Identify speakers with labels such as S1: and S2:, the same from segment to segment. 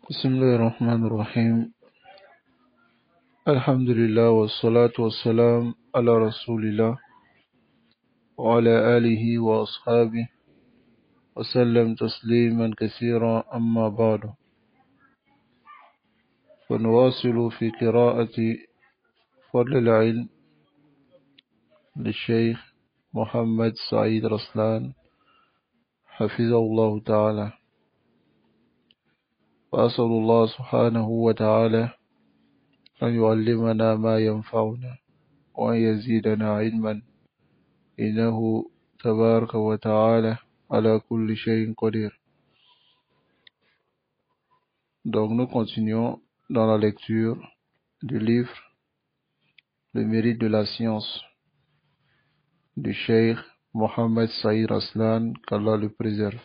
S1: بسم الله الرحمن الرحيم. الحمد لله والصلاة والسلام على رسول الله وعلى آله وأصحابه وسلم تسليما كثيرا. أما بعد، فنواصل في قراءة فضل العلم للشيخ محمد سعيد رسلان حفظه الله تعالى، وأسأل الله سبحانه وتعالى أن يعلمنا ما ينفعنا وأن يزيدنا علما، إنه تبارك وتعالى على كل شيء قدير. Donc nous continuons dans la lecture du livre Le mérite de la science du Cheikh Mohammed Saïd Raslan, qu'Allah le préserve.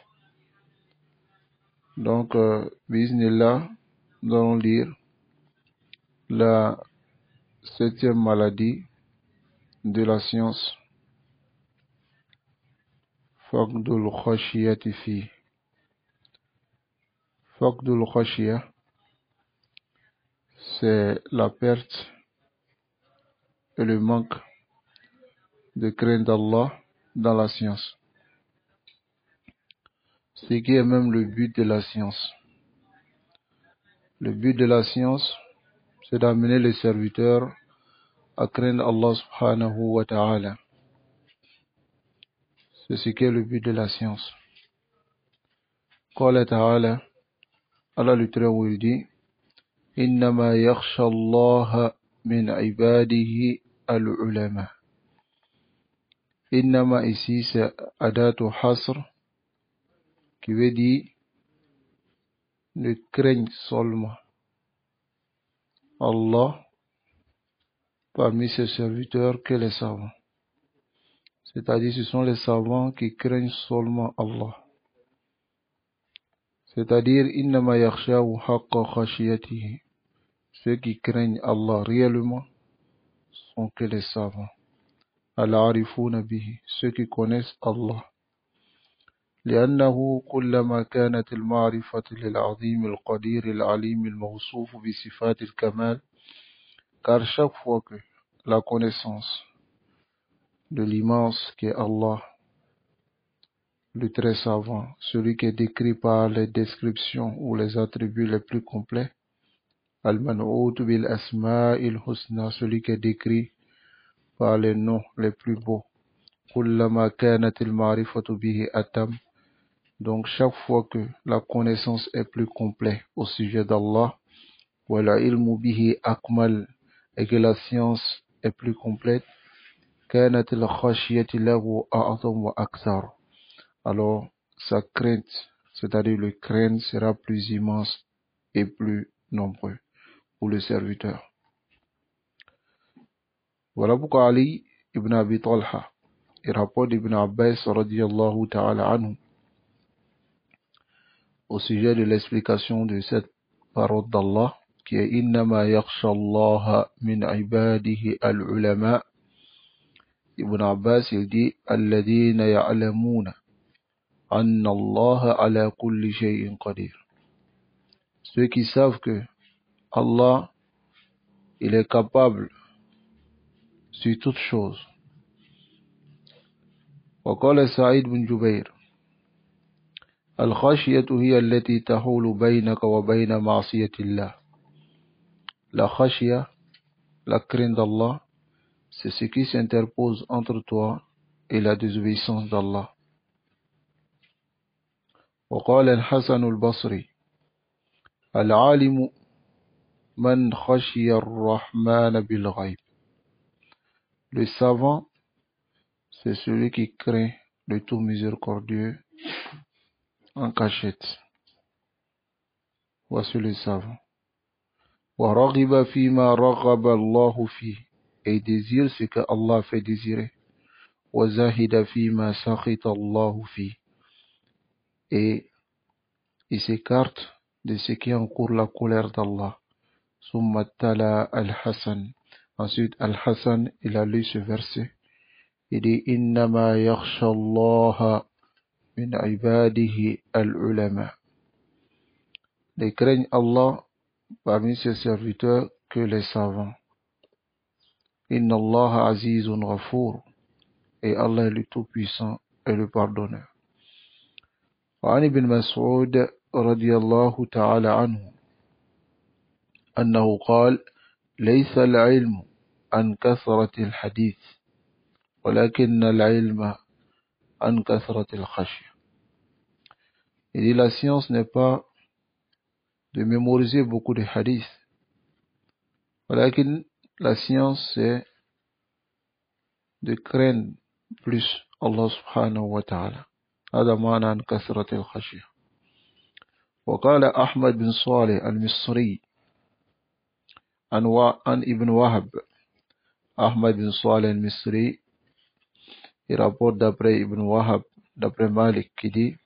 S1: Donc, bismillah, nous allons lire la 7e maladie de la science, Faqdul Khashiyati fi. Faqdul Khashiyah, c'est la perte et le manque de crainte d'Allah dans la science, ce qui est même le but de la science. Le but de la science, c'est d'amener les serviteurs à craindre Allah subhanahu wa ta'ala. C'est ce qui est le but de la science. Qala ta'ala, Allah le très haut, il dit: Innama yakhsha Allah min ibadihi al-ulama. Innama ici c'est adatu hasr, qui veut dire ne craigne seulement Allah parmi ses serviteurs que les savants. C'est-à-dire ce sont les savants qui craignent seulement Allah. C'est-à-dire innama yakhshahu haqqa khashiyatihi. Ceux qui craignent Allah réellement sont que les savants. Al-arifuna bihi, ceux qui connaissent Allah. لأنه كلما كانت المعرفة للعظيم القدير العليم الموصوف بصفات الكمال, car chaque fois que la connaissance de l'immense qui est Allah, le très savant, celui qui est décrit par les descriptions ou les attributs les plus complets, al-man'ut bil asma'il husna, celui qui est décrit par les noms les plus beaux, kullama kanat al-ma'rifatu bihi atam. Donc chaque fois que la connaissance est plus complète au sujet d'Allah, wa la ilmu bihi akmal, et que la science est plus complète, kanat al-khashiyati lahu a'zam wa akthar. Alors sa crainte, c'est-à-dire le crainte, sera plus immense et plus nombreux pour le serviteur. Voilà pourquoi Ali ibn Abi Talha, il rapporte Ibn Abbas radiyallahu ta'ala anhu au sujet de l'explication de cette parole d'Allah qui est innama yakhsha Allah min ibadihi al-ulama. Ibn Abbas il dit alladhina ya'lamuna anna Allah ala kulli shay'in qadir. Ceux qui savent que Allah il est capable sur toute chose. وقال سعيد بن جبير الخشية هي التي تحول بينك وبين معصية الله. La khashia, la crainte d'Allah, c'est ce qui s'interpose entre toi et la désobéissance d'Allah. وقال الحسن البصري العالم من خشي الرحمن بالغيب. Le savant, c'est celui qui craint le tout miséricordieux en cachette. Voici le savant. وَرَغِبَ فِي مَا رَغَبَ اللَّهُ فِيهِ, et désire ce que Allah fait désirer. وَزَهِدَ فِي مَا سَخِطَ اللَّهُ فِيهِ, et il s'écarte de ce qui encourt la colère d'Allah. ثُمَّ تَلَا الْحَسَنِ, ensuite Al-Hassan il a lu ce verset. Il dit إِنَّمَا يَخْشَى اللَّهَ مِنْ عِبَادِهِ الْعُلَمَاء. ne craignent Allah parmi ses serviteurs que les savants. Inna Allah azizun ghafour. Et Allah est le Tout-Puissant et le Pardonneur. وعن ابن مسعود رضي الله تعالى عنه أنه قال ليس العلم عن كثرة الحديث ولكن العلم عن كثرة الخشية. Il dit la science n'est pas de mémoriser beaucoup de hadiths. ولكن la science c'est de craindre plus Allah subhanahu wa ta'ala. هذا معنى عن كثرة الخشية. وقال أحمد بن صالح المصري عن ابن وهب. Ahmad bin Salih al-Misri, il rapporte d'après Ibn Wahab, d'après Malik, qui dit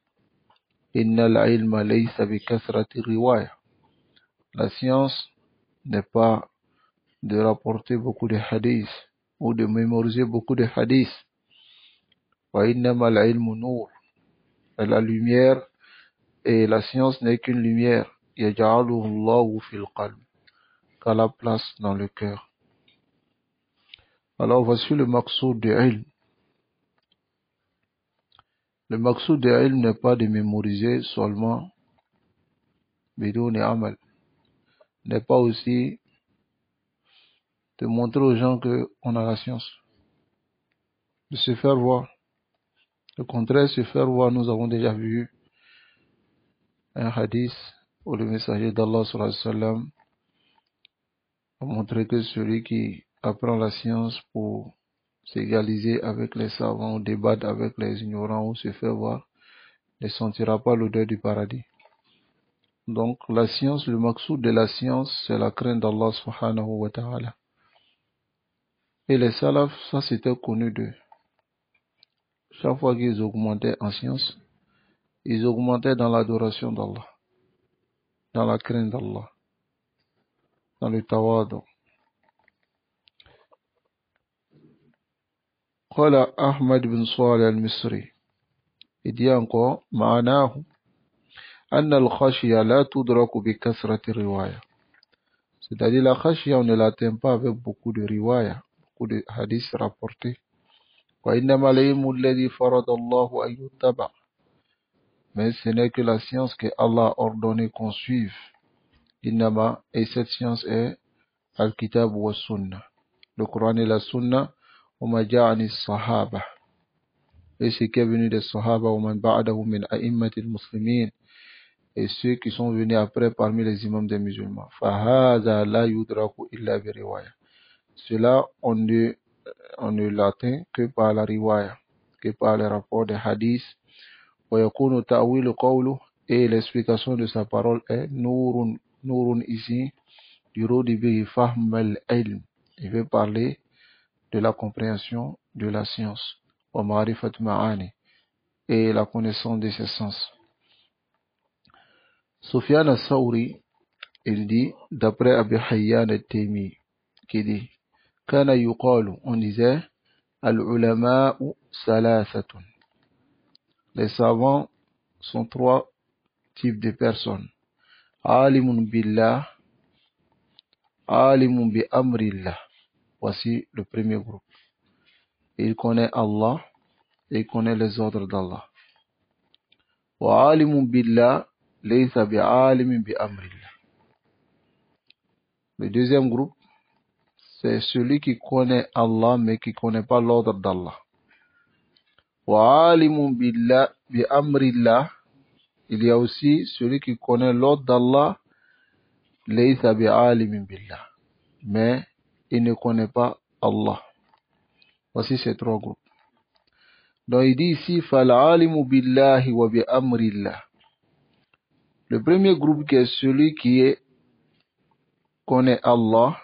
S1: Innal ilma laysa bi kathrati riwaya. La science n'est pas de rapporter beaucoup de hadiths ou de mémoriser beaucoup de hadiths. Wa innama al-ilmu nur. La lumière et la science n'est qu'une lumière. Yaj'aluhu Allahu fil qalb. Qu'à la place dans le cœur. Alors voici le maqsoud de ilm. Le maqsoud de ilm n'est pas de mémoriser seulement bidoun et amal. N'est pas aussi de montrer aux gens qu'on a la science. De se faire voir. Le contraire, se faire voir, nous avons déjà vu un hadith où le messager d'Allah sallallahu alayhi wa sallam a montré que celui qui apprend la science pour s'égaliser avec les savants ou débattre avec les ignorants ou se faire voir, ne sentira pas l'odeur du paradis. Donc la science, le maqsoud de la science, c'est la crainte d'Allah subhanahu wa ta'ala. Et les salafs, ça c'était connu d'eux. Chaque fois qu'ils augmentaient en science, ils augmentaient dans l'adoration d'Allah, dans la crainte d'Allah, dans le tawadu. قال أحمد بن صالح المصري. Il dit encore معناه أن الخشية لا تدرك بكثرة الرواية. C'est-à-dire la khashia, on ne l'atteint pas avec beaucoup de riwaya, beaucoup de hadiths rapportés. وإنما العلم الذي فرض الله أن يتبع. Mais ce n'est que la science que Allah a ordonné qu'on suive. إنما, et cette science est al-kitab wa sunnah. Le Coran et la sunna. وما جاء عن الصحابة. Et ce qui est venu des sahaba ومن بعدهم من أئمة المسلمين. Et ceux qui sont venus après parmi les imams des musulmans. فهذا لا يدرك إلا برواية. Cela on ne l'atteint que par la riwaya, que par les rapports des hadiths. ويكون تأويل قوله. Et l'explication de sa parole est نور ici يراد به فهم العلم. Il veut parler de la compréhension de la science, wa ma'rifat ma'ani, et la connaissance de ses sens. Sufyan al-Thawri, il dit, d'après Abi Hayyan al-Taymi, qui dit, kana yuqalu, on disait, al-ulama'u salasatun. Les savants sont trois types de personnes. Alimun billah, alimun bi amrillah. Voici le premier groupe. Il connaît Allah et il connaît les ordres d'Allah. Wa alimun billah laysa bi alimin bi amrillah. Le deuxième groupe, c'est celui qui connaît Allah mais qui ne connaît pas l'ordre d'Allah. Wa alimun billah bi amrillah. Il y a aussi celui qui connaît l'ordre d'Allah laysa bi alimin billah. Mais il ne connaît pas Allah. Voici ces trois groupes. Donc il dit ici فَالْعَالِمُ بِاللَّهِ وَبِأَمْرِ اللَّهِ. Le premier groupe qui est celui qui connaît Allah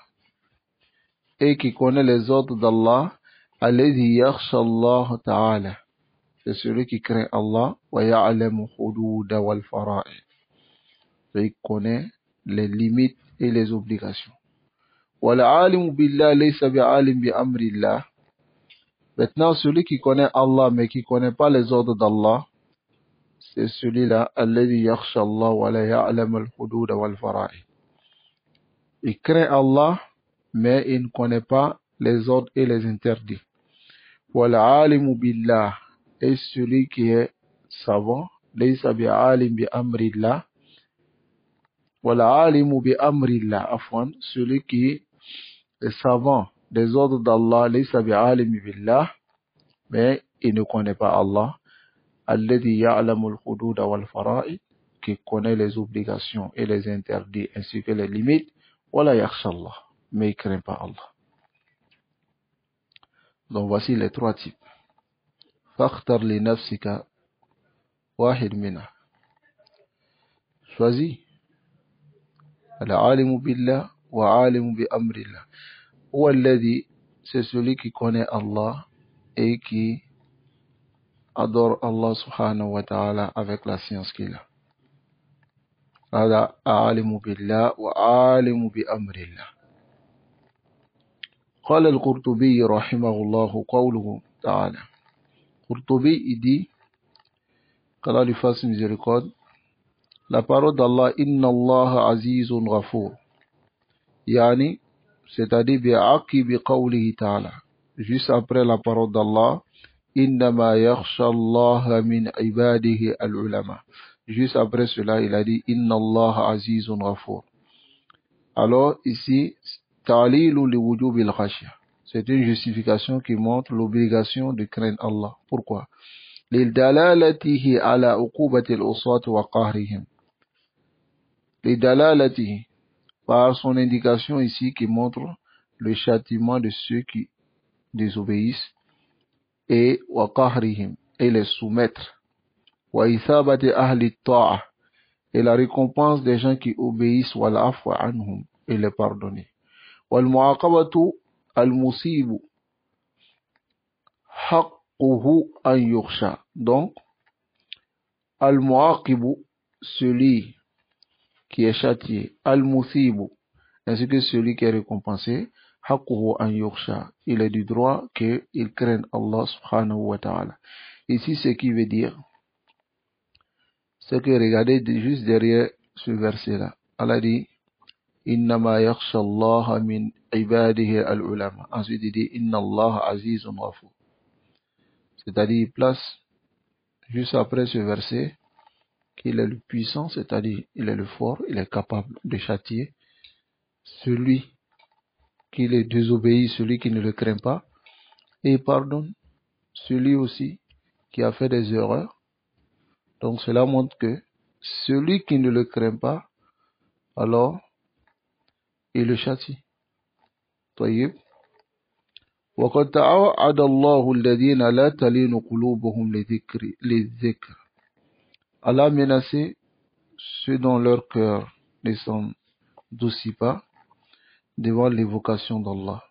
S1: et qui connaît les ordres d'Allah, الَّذِي يَخْشَى اللَّهَ تَعَالَى. C'est celui qui craint Allah وَيَعْلَمُ حُدُودَ وَالْفَرَائِض. Il connaît les limites et les obligations. وَالْعَالِمُ بِاللَّهِ لَيْسَ بِعَالِمٍ بِأَمْرِ اللَّهِ. Maintenant, celui qui connaît Allah mais qui ne connaît pas les ordres d'Allah, c'est celui-là, alladhi yakhsha Allah wa la ya'lam al-hudud wal-fara'id. Il craint Allah, mais il ne connaît pas les ordres et les interdits. Wal alimu billah, et celui qui est savant, laysa bi alim bi amrillah. Wal alimu bi amrillah, afwan, celui qui est savant des ordres d'Allah, laysa bi alim billah, mais il ne connaît pas Allah. Alladhi ya'lamu al-hudud wal-fara'id, qui connaît les obligations et les interdits ainsi que les limites. Wala yakhsha Allah, mais il ne craint pas Allah. Donc voici les trois types. Fakhtar li nafsika wahid minha. Choisis. Al-alimu billah wa alimu bi amrillah. Ou alladhi, c'est celui qui connaît Allah et qui adore Allah subhanahu wa ta'ala avec la science qu'il a. هذا عالم بالله وعالم بأمر الله. قال القرطبي رحمه الله قوله تعالى. Qurtubi dit, qu'Allah lui fasse miséricorde, la parole d'Allah, inna Allah azizun ghafour. Yani, c'est-à-dire, bi'aqi bi qawlihi ta'ala. Juste après la parole d'Allah, innama yakhsha Allah min ibadihi al-ulama. Juste après cela, il a dit inna Allah azizun ghafour. Alors ici, ta'lilu li wujubil khashya. C'est une justification qui montre l'obligation de craindre Allah. Pourquoi? Lidalalatihi ala uqubati al-usat wa qahrihim. Lidalalatihi, par son indication ici qui montre le châtiment de ceux qui désobéissent et wa qahrihim, et les soumettre. Wa ithabati ahli ta'a, et la récompense des gens qui obéissent, wal afwa anhum, et les pardonner. Wal mu'aqabatu al musibu haqquhu an yukhsha. Donc al mu'aqibu, celui qui est châtié, al musibu, ainsi que celui qui est récompensé, haqquhu an yukhsha, il est du droit qu'il craigne Allah subhanahu wa ta'ala. Ici, ce qui veut dire, c'est que regardez juste derrière ce verset-là. Allah dit, innama yakhsha Allah min ibadihi al-ulama. Ensuite, il dit, inna Allah azizun ghafur. C'est-à-dire, il place juste après ce verset qu'il est le puissant, c'est-à-dire, il est le fort, il est capable de châtier celui qui le désobéit, celui qui ne le craint pas, et il pardonne celui aussi qui a fait des erreurs. Donc cela montre que celui qui ne le craint pas, alors il le châtie. طيب. وقد توعد الله الذين لا تلين قلوبهم للذكر. Allah a menacé ceux dont leur cœur ne s'endurcit pas devant l'évocation d'Allah.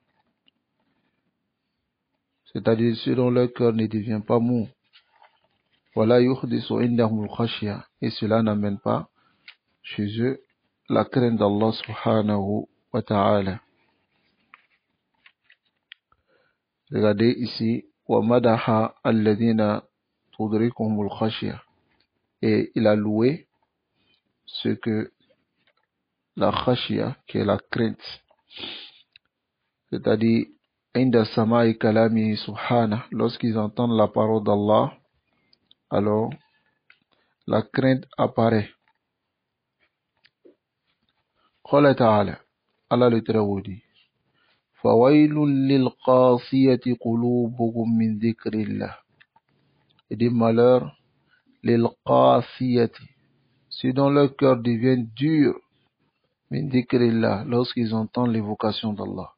S1: C'est-à-dire ceux dont leur cœur ne devient pas mou. Voilà yuhdisu indahum al-khashya, et cela n'amène pas chez eux la crainte d'Allah subhanahu wa ta'ala. Regardez ici, wa madaha alladhina tudrikuhum al-khashya, et il a loué ce que la khashya, qui est la crainte, c'est-à-dire inda sama'i kalami subhanahu, lorsqu'ils entendent la parole d'Allah, alors la crainte apparaît. Qala ta'ala, Allah le Très-Haut dit, fawailun lil qasiyati qulubuhum min dhikrillah. Et des malheurs lil qasiyati, ceux dont leur cœur devient dur, min dhikrillah, lorsqu'ils entendent l'évocation d'Allah.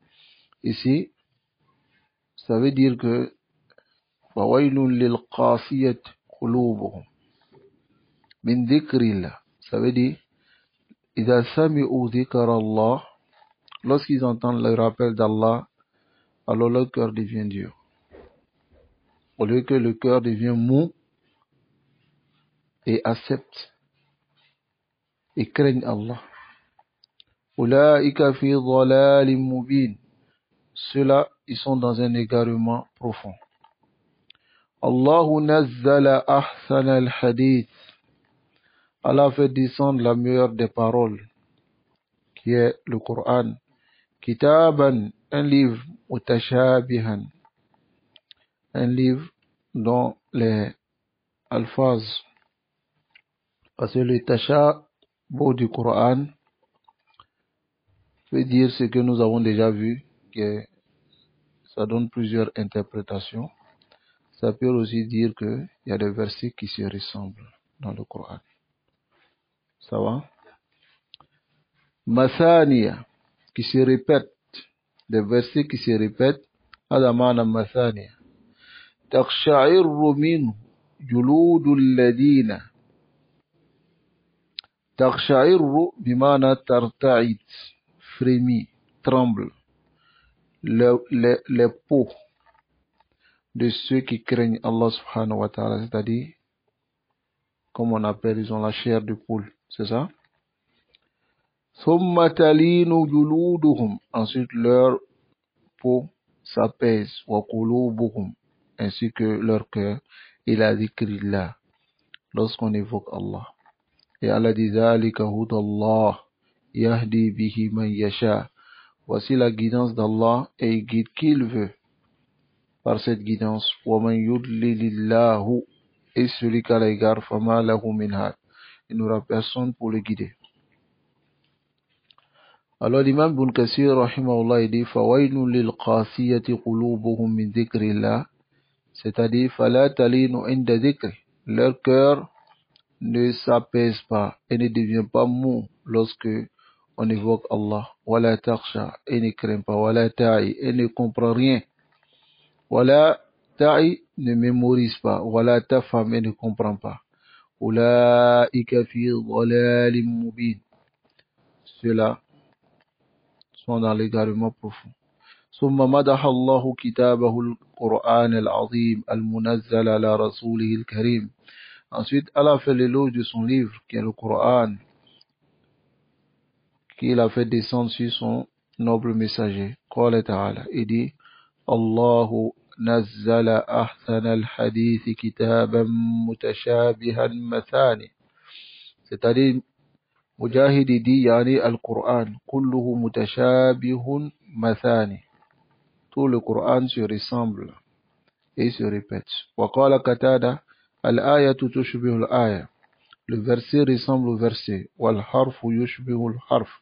S1: Ici, ça veut dire que fawailun lil qasiyati qulubuhum min dhikrillah, ça veut dire idha sami'u dhikra Allah, lorsqu'ils entendent le rappel d'Allah, alors leur cœur devient dur. Au lieu que le cœur devient mou et accepte et craigne Allah. Ulaika fi dhalalim mubin. Ceux-là, ils sont dans un égarement profond. Allahu nazzala ahsana al-hadith. Allah fait descendre la meilleure des paroles, qui est le Coran. Kitaban, un livre, mutashabihan, un livre dont les alphas, parce que le tashabbuh du Coran veut dire ce que nous avons déjà vu, que ça donne plusieurs interprétations. Ça peut aussi dire qu'il y a des versets qui se ressemblent dans le Coran. Ça va? Mathaniya, qui se répètent, des versets qui se répètent. هذا معنى مثانية. تقشعر منه جلود الذين. تقشعر بمعنى ترتعد, frémit, tremble. Les peaux de ceux qui craignent Allah subhanahu wa ta'ala, c'est-à-dire, comme on appelle, ils ont la chair de poule, c'est ça? ثم تلين جلودهم, ensuite leur peau s'apaise, وقلوبهم, ainsi que leur cœur, ila dhikrillah, lorsqu'on évoque Allah. Et Allah dit ذلك هدى الله يهدي به من يشاء. Voici la guidance d'Allah et il guide qui il veut par cette guidance. ومن يضلل الله, et celui qu'à l'égard فما له من هاد, il n'aura personne pour le guider. Alors l'imam Ibn Kathir rahimahullah il dit فَوَيْلٌ لِلْقَاسِيَةِ قُلُوبُهُم مِّن ذِكْرِ اللَّهِ, c'est-à-dire فَلَا تَلِينُ عِنْدَ ذِكْرِ, leur cœur ne s'apaise pas et ne devient pas mou lorsque on évoque Allah. وَلَا تَخْشَى, et ne craint pas. وَلَا تَعِي, et ne comprend rien. وَلَا تَعِي, ne mémorise pas. وَلَا تَفْهَمْ, et ne comprend pas. أُولَٰئِكَ فِي ضَلَالٍ مُّبِينٍ, ceux-là sont dans l'égarement profond. ثم مدح الله كتابه القرآن العظيم المنزل على رسوله الكريم. Ensuite, Allah fait l'éloge de son livre, qui est le Coran, qu'il a fait descendre sur son noble messager. قال تعالى, il dit, الله نزل أحسن الحديث كتابا متشابها مثاني, c'est-à-dire, Mujahid dit, yani al-Qur'an, kulluhu mutashabihun mathani. Tout le Coran se ressemble et se répète. وقال قتادة, الآية تشبه الآية, le verset ressemble au verset. والحرف يشبه الحرف,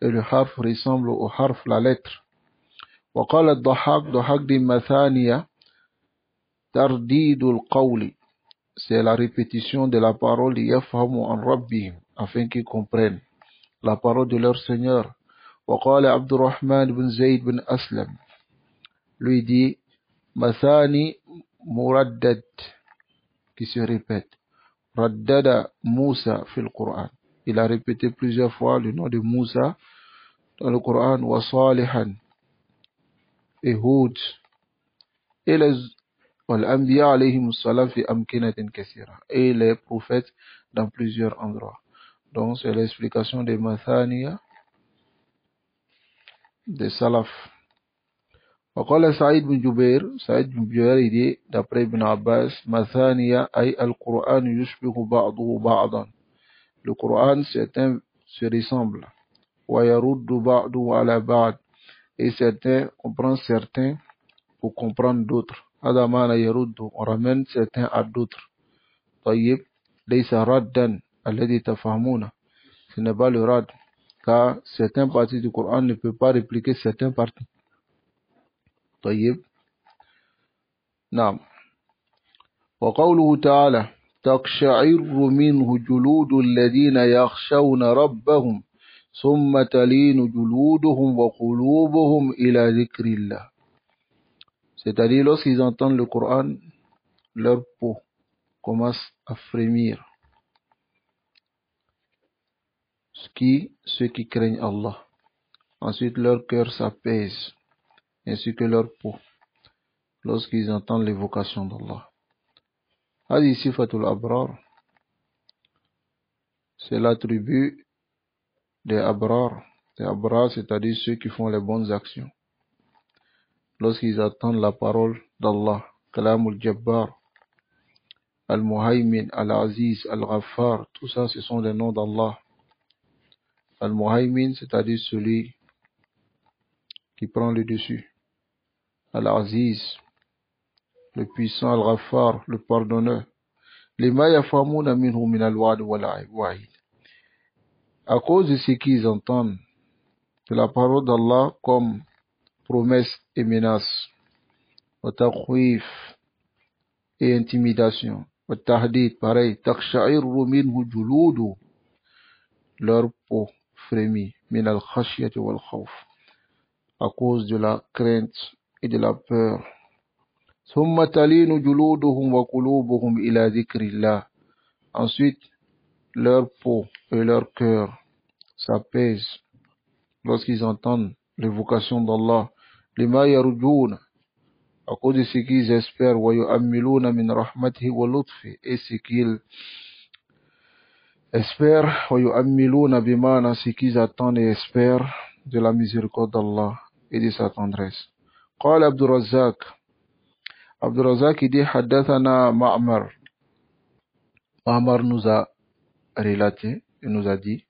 S1: et le harf ressemble au harf, la lettre. وقال الضحاك, ضحاك dit مثانية ترديد القول, c'est la répétition de la parole يفهم عن ربهم, afin qu'ils comprennent la parole de leur Seigneur. وقال عبد الرحمن بن زيد بن أسلم, lui dit Mathani Muraddad, qui se répète. Raddada Moussa fil Coran, il a répété plusieurs fois le nom de Moussa dans le Coran. Wa Salihan, et Hud, et les Al-Anbiya alayhim salam fi amkinatin kathira, et les prophètes dans plusieurs endroits. Donc c'est l'explication des Mathaniya des Salaf. وقال سعيد بن جبير, سعيد بن جبير il dit d'après Ibn Abbas, Mathaniya ay al-Qur'an yushbihu ba'duhu ba'dan, le Coran certains se ressemblent. Wa yaruddu ba'duhu ala ba'd, et certains, on prend certains pour comprendre d'autres. Hada mana yaruddu, on ramène certains à d'autres. Tayyib, laysa raddan alladhi tafhamuna, ce n'est pas le rad, car certaines parties du Coran ne peuvent pas répliquer certaines parties. طيب نعم. وقوله تعالى تقشعر منه جلود الذين يخشون ربهم ثم تلين جلودهم وقلوبهم إلى ذكر الله, c'est-à-dire lorsqu'ils entendent le Coran, leur peau commence à frémir. Ceux qui craignent Allah, ensuite leur cœur s'apaise, ainsi que leur peau, lorsqu'ils entendent l'évocation d'Allah. Hadi sifatul abrar, c'est l'attribut des abrar. Les abrar, c'est-à-dire ceux qui font les bonnes actions. Lorsqu'ils entendent la parole d'Allah, kalamul jabbar, Al-Muhaymin, Al-Aziz, Al-Ghaffar, tout ça ce sont des noms d'Allah. Al-Muhaymin, c'est-à-dire celui qui prend le dessus. Al-Aziz, le puissant, Al-Ghaffar, le pardonneur. Lima yafhamuna minhu min al-wa'd wal-wa'id. À cause de ce qu'ils entendent de la parole d'Allah comme promesse et menace, wa takhwif et intimidation, wa tahdid, pareil, taqsha'irru minhu juludu, leur peau frémit, min al-khashyati wal-khawf, à cause de la crainte et de la peur. ثم تلين جلودهم وقلوبهم إلى ذكر الله. Ensuite, leur peau et leur cœur s'apaisent lorsqu'ils entendent l'évocation d'Allah. لما يرجون, à cause de ce qu'ils espèrent, ويؤملون من رحمته ولطفه, et ce qu'ils espèrent, ويؤملون بمعنى ce qu'ils attendent et espèrent de la miséricorde d'Allah et de sa tendresse. قال عبد الرزاق, Abdul Razak dit Haddathana Ma'mar. Ma'mar nous a relaté et nous a dit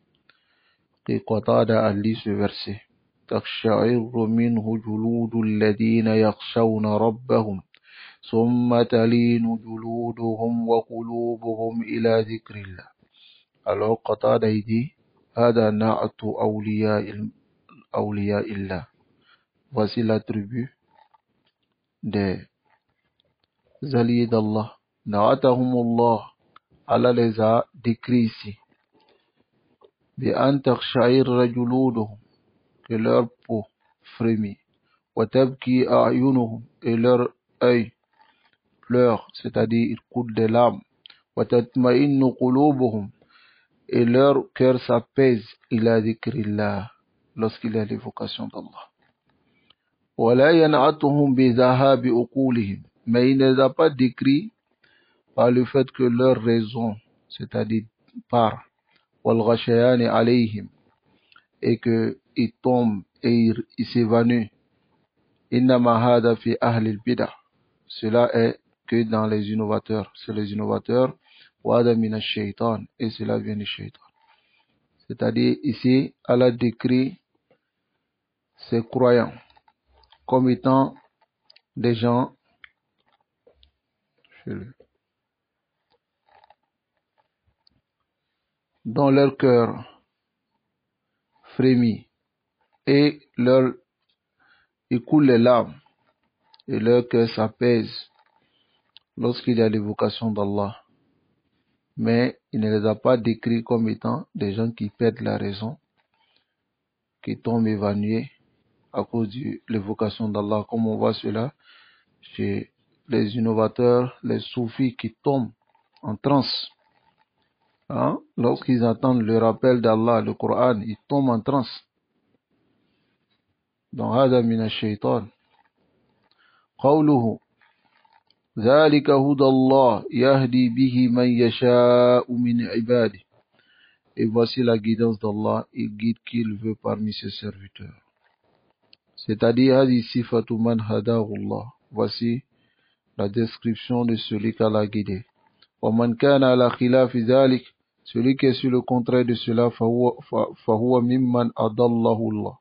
S1: que Qatada a lu ce verset. Taqsha'irru minhu juludu alladhina yakhshawna rabbahum thumma talinu juluduhum wa qulubuhum ila dhikrillah. Alors Qatada dit Hada na'atu awliya illah. Voici l'attribut des alliés d'Allah. Na'atahumullah. Allah les a décrits ici. Bi'an taqsha'irra juluduhum, que leur peau frémit. Wa tabki a'yunuhum, et leur œil pleure, c'est-à-dire ils coulent des larmes. Wa tatma'innu qulubuhum, et leur cœur s'apaise ila dhikrillah, lorsqu'il y a l'évocation d'Allah. Wa la yan'atuhum bi dhahabi uqulihim, mais il ne les a pas décrits par le fait que leur raison, c'est-à-dire part, wal-ghashayani alayhim, et que ils tombent et ils s'évanouissent. Innama hada fi ahli al-bid'ah. Cela est que dans les innovateurs, c'est les innovateurs, wada min ash-shaytan, et cela vient du shaytan. C'est-à-dire ici, Allah décrit ces croyants comme étant des gens dont leur cœur frémit et ils coulent les larmes et leur cœur s'apaise lorsqu'il y a l'évocation d'Allah. Mais il ne les a pas décrits comme étant des gens qui perdent la raison, qui tombent évanouis à cause de l'évocation d'Allah, comme on voit cela chez les innovateurs, les soufis qui tombent en transe. Lorsqu'ils entendent le rappel d'Allah, le Coran, ils tombent en transe. Donc, hada min ash-shaytan. Qawluhu ذلك هدى الله يهدي به من يشاء من عباده. Et voici la guidance d'Allah, il guide qui il veut parmi ses serviteurs. C'est-à-dire, hadi sifatu man hadahu Allah. Voici la description de celui qu'Allah a guidé. Wa man kana ala khilafi dhalik, celui qui est sur le contraire de cela, fahuwa mimman adallahu Allah.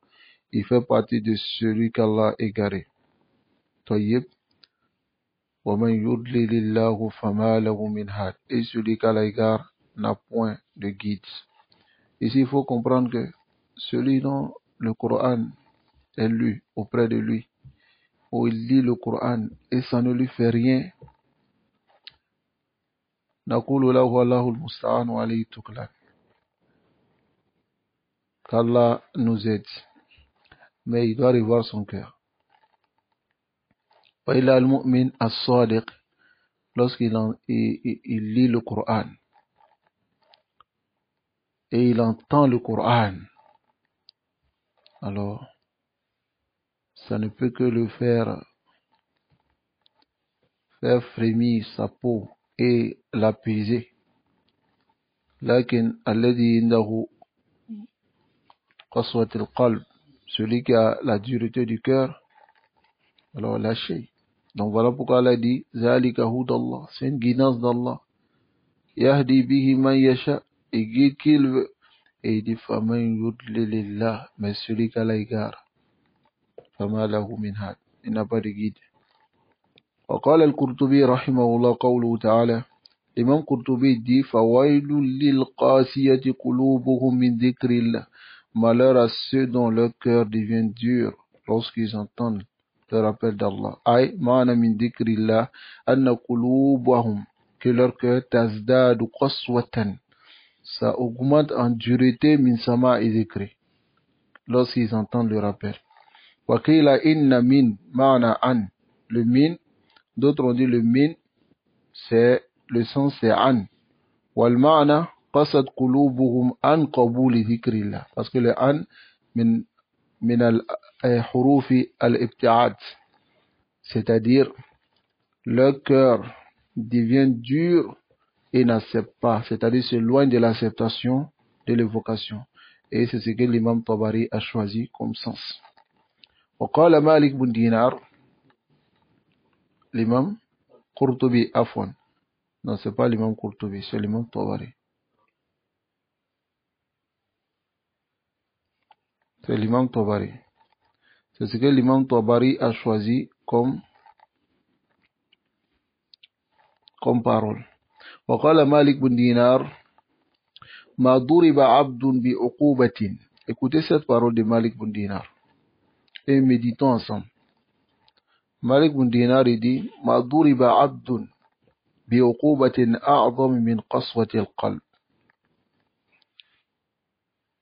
S1: Il fait partie de celui qu'Allah a égaré. Tayyib. وَمَنْ يُضْلِلِ اللَّهُ فَمَا لَهُ مِنْ هَادٍ. Et celui qu'Allah égare n'a point de guide. Ici, il faut comprendre que celui dont le Coran est lu auprès de lui, où il lit le Coran et ça ne lui fait rien, نَقُولُ لَهُ اللَّهُ الْمُسْتَعَانُ وَعَلَيْهِ التُّكْلَانُ. Qu'Allah nous aide. Mais il doit revoir son cœur. وَإِلَى الْمُؤْمِنِ الصَّادِقِ, lorsqu'il lit le Coran et il entend le Coran, alors ça ne peut que le faire frémir sa peau et l'apaiser. Lakin alladhi indahu qaswat al-qalb, celui qui a la dureté du cœur, alors lâchez. Donc voilà pourquoi Allah dit Zalika hudallah, c'est une guidance d'Allah. Yahdi bihi man yasha, et guide qui il veut. Et il dit Faman yudlilillah, mais celui qu'Allah égare, fama lahu min had, il n'a pas de guide. وقال القرطبي رحمه الله قوله تعالى L'imam Qurtubi dit Fawailul lil qasiyati qulubuhum min dhikrillah. Malheur à ceux dont leur cœur devient dur lorsqu'ils entendent le rappel d'Allah. Ay ma'ana min dhikrillah anna qulubahum, que leur cœur tazdadu qaswatan, ça augmente en dureté min sama'i dhikri lorsqu'ils entendent le rappel. Wa qila inna min ma'ana an, le min, d'autres ont dit le min, c'est le sens c'est an. Wal ma'na qasad qulubuhum an qabuli dhikrillah, parce que le an min al hurufi al ibtiad, c'est-à-dire leur cœur devient dur et n'accepte pas, c'est-à-dire c'est loin de l'acceptation de l'évocation. Et c'est ce que l'imam Tabari a choisi comme sens. وقال مالك بن دينار, l'imam Qurtubi afwan. Non, c'est pas l'imam Qurtubi, c'est l'imam Tabari. C'est l'imam Tabari. C'est ce que l'imam Tabari a choisi comme parole. وقال مالك بن دينار ما ضرب عبد بعقوبة. Écoutez cette parole de Malik bin Dinar et méditons ensemble. Malik bin Dinar dit ما ضرب عبد بعقوبة أعظم من قسوة القلب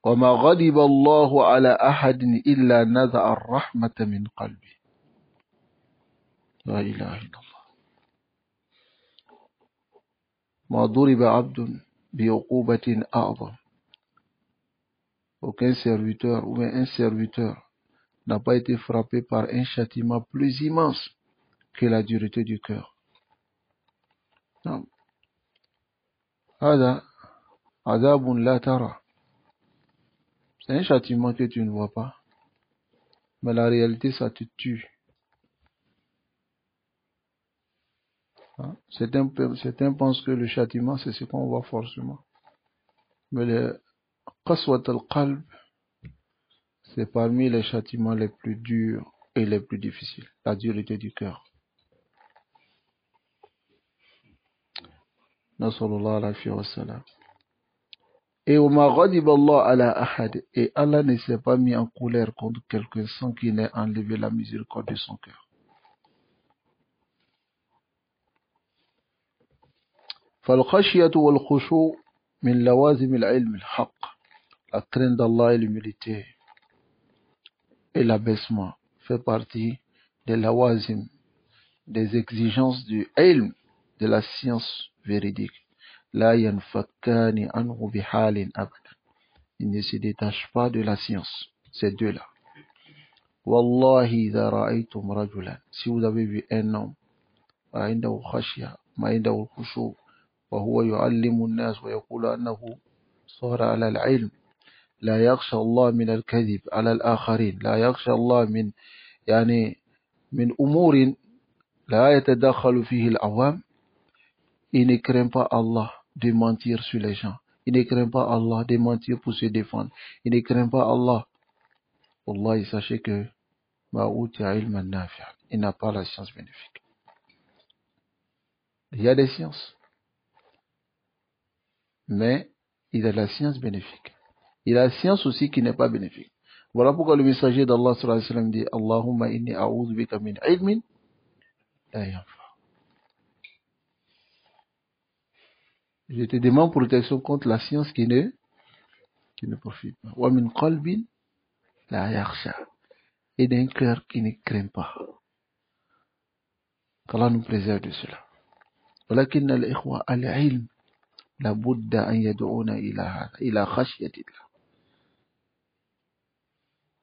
S1: وما غضب الله على أحد إلا نزع الرحمة من قلبه. لا إله إلا الله. ما ضرب عبد بعقوبة أعظم. Aucun serviteur ou un serviteur n'a pas été frappé par un châtiment plus immense que la dureté du cœur. Non. هذا عذاب لا ترى. C'est un châtiment que tu ne vois pas, mais la réalité ça te tue. Certains pensent que le châtiment c'est ce qu'on voit forcément, mais le qaswat al-qalb, c'est parmi les châtiments les plus durs et les plus difficiles, la dureté du cœur. Nasallallahu alayhi wa sallam. Et et Allah ne s'est pas mis en colère contre quelqu'un sans qu'il n'ait enlevé la miséricorde de son cœur. فالخشية والخشوع من لوازم العلم الحق. La crainte d'Allah et l'humilité et l'abaissement fait partie des lawazim, des exigences du ilm, de la science véridique. La yanfakkani anhu bihalin abada. Il ne se détache pas de la science, ces deux-là. Wallahi idha ra'aytum rajulan, si vous avez vu un homme, ma indahu khashya, ma indahu khushu, wa huwa yu'allimu an-nas wa yaqulu annahu sara ala al-ilm, la yakhsha Allah min al-kadhib ala al-akharin, la yakhsha Allah min min umurin la yatadakhalu fihi al-awam. Il ne craint pas Allah de mentir sur les gens. Il ne craint pas Allah de mentir pour se défendre. Il ne craint pas Allah. Wallahi, sachez que il n'a pas la science bénéfique. Il y a des sciences, mais il a la science bénéfique. Il a la science aussi qui n'est pas bénéfique. Voilà pourquoi le messager d'Allah sallallahu alayhi wa sallam dit Allahumma inni a'udhu bika min ilmin la yanfa. Je te demande protection contre la science qui ne profite pas. Wa min qalbin la yakhsha. Et d'un cœur qui ne craint pas. Qu'Allah nous préserve de cela. ولكن الإخوة العلم لابد أن يدعونا إلى خشية الله.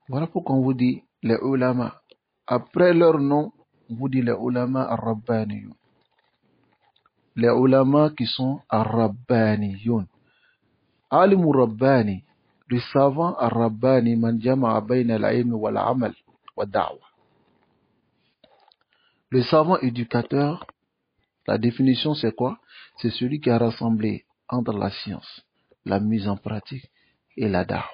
S1: Voilà pourquoi on vous dit les ulama. Après leur nom, on vous dit les ulama ar-rabbaniyun. Les ulama qui sont ar-rabbaniyun. Alimu rabbani, le savant ar-rabbani, man jama'a bayna al-ilm wal-amal wa da'wa. Le savant éducateur, la définition c'est quoi? C'est celui qui a rassemblé entre la science, la mise en pratique et la da'wah.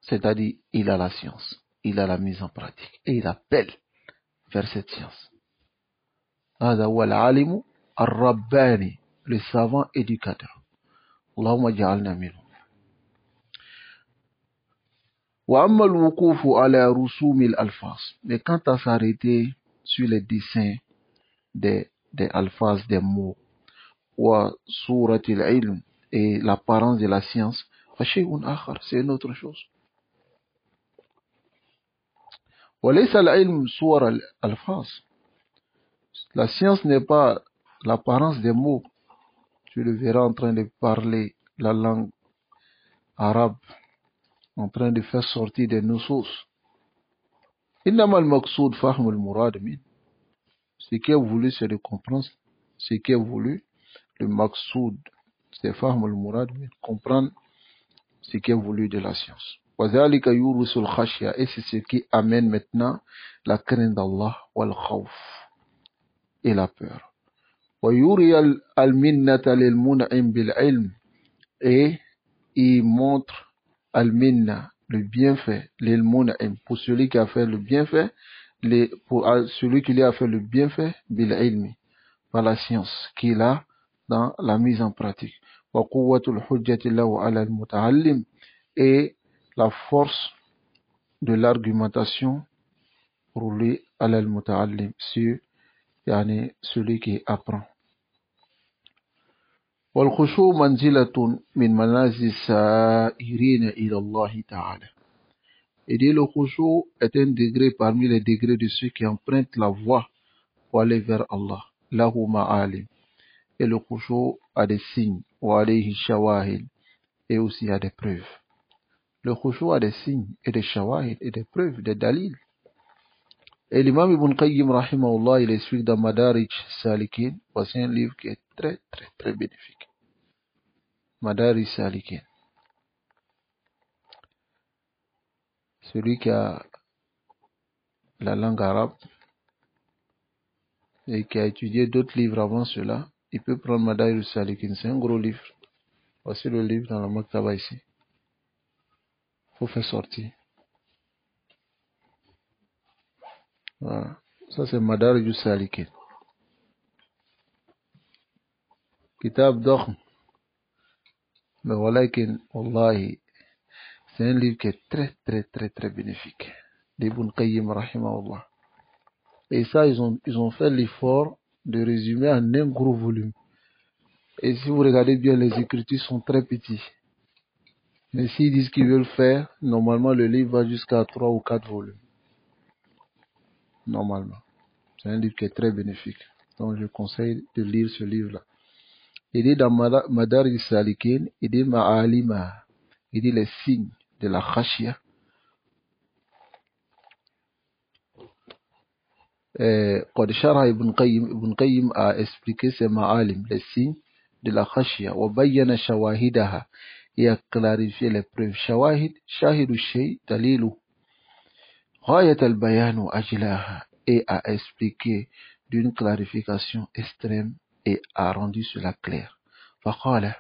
S1: C'est-à-dire, il a la science, il a la mise en pratique et il appelle vers cette science. هذا هو العالم الرباني, le savant éducateur. اللهم اجعلنا منه. وأما الوقوف على رسوم الألفاظ, mais quant à s'arrêter sur les dessins des alphas, des mots, وصورة العلم, et l'apparence de la science, فشيء آخر, c'est une autre chose. وليس العلم صور الألفاظ. La science n'est pas l'apparence des mots. Tu le verras en train de parler la langue arabe, en train de faire sortir des nusus. إنما المقصود فهم المراد منه. Ce qui est voulu, c'est de comprendre ce qui est voulu. Le maqsoud, c'est fahm al-murad, comprendre ce qui est voulu de la science. وذلك يورث الخشية, et c'est ce qui amène maintenant la crainte d'Allah wal khawf, et la peur. ويوري المنة للمنعم بالعلم, et il montre al-minna, le bienfait, lil-mun'im, pour celui qui a fait le bienfait, pour celui qui lui a fait le bienfait, bil-ilmi, par la science qu'il a dans la mise en pratique. Wa quwwatul hujjati lahu ala al-muta'allim, et la force de l'argumentation pour lui ala al-muta'allim, sur yani celui qui apprend. والخشوع منزلة من منازل السائرين إلى الله تعالى. Et dit le khushu est un degré parmi les degrés de ceux qui empruntent la voie pour aller vers Allah. Lahu ma'alim. Et le khushu a des signes. Wa alayhi shawahid. Et aussi a des preuves. Le khushu a des signes et des shawahid et des preuves, des dalils. Et l'imam Ibn Qayyim rahimahullah, il explique dans Madarij Salikin, voici un livre qui est très très très bénéfique. Madarij Salikin. Celui qui a la langue arabe et qui a étudié d'autres livres avant cela, il peut prendre Madarij Salikin. C'est un gros livre. Voici le livre dans la Maktaba ici. Il faut faire sortir. Voilà. Ça c'est Madarij Salikin. Kitab Dokhm. Mais voilà que, wallahi, c'est un livre qui est très très très très bénéfique. D'Ibn Qayyim rahimahullah. Et ça, ils ont fait l'effort de résumer en un gros volume. Et si vous regardez bien, les écritures sont très petites. Mais s'ils disent qu'ils veulent faire, normalement le livre va jusqu'à 3 ou 4 volumes. Normalement. C'est un livre qui est très bénéfique. Donc je conseille de lire ce livre-là. Il dit dans Madarij Salikin, il dit Ma'alima, il dit les signes de la khashia. قد شرح ابن قيم a expliqué ces ma'alim, les signes de la khashia, وبين شواهدها, et a clarifié les preuves. شواهد, شاهد الشيء دليله, غاية البيان وأجلاها, et a expliqué d'une clarification extrême et a rendu cela clair. فقال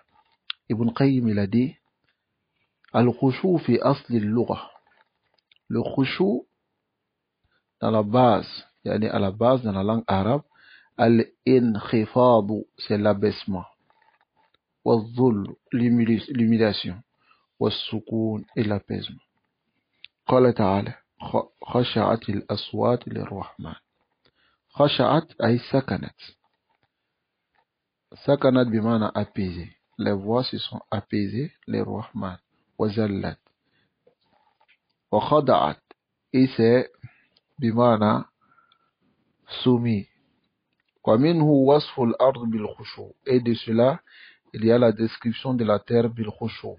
S1: Ibn Qayyim, il a dit al-khushu fi asli al-lugha. Le khushu dans la base, yani à la base dans la langue arabe, al-inkhifadu, c'est l'abaissement, wal-dhul, l'humiliation, wal-sukun, et l'apaisement. Qala ta'ala khasha'at al-aswat lir-rahman. Khasha'at ay sakanat. Sakanat bimana apaisé. Les voix se sont apaisées, les rahman, wazallat, wa khada'at, et c'est bimana soumis. ومنه وصف الأرض بالخشوع, et de cela il y a la description de la terre بالخشوع.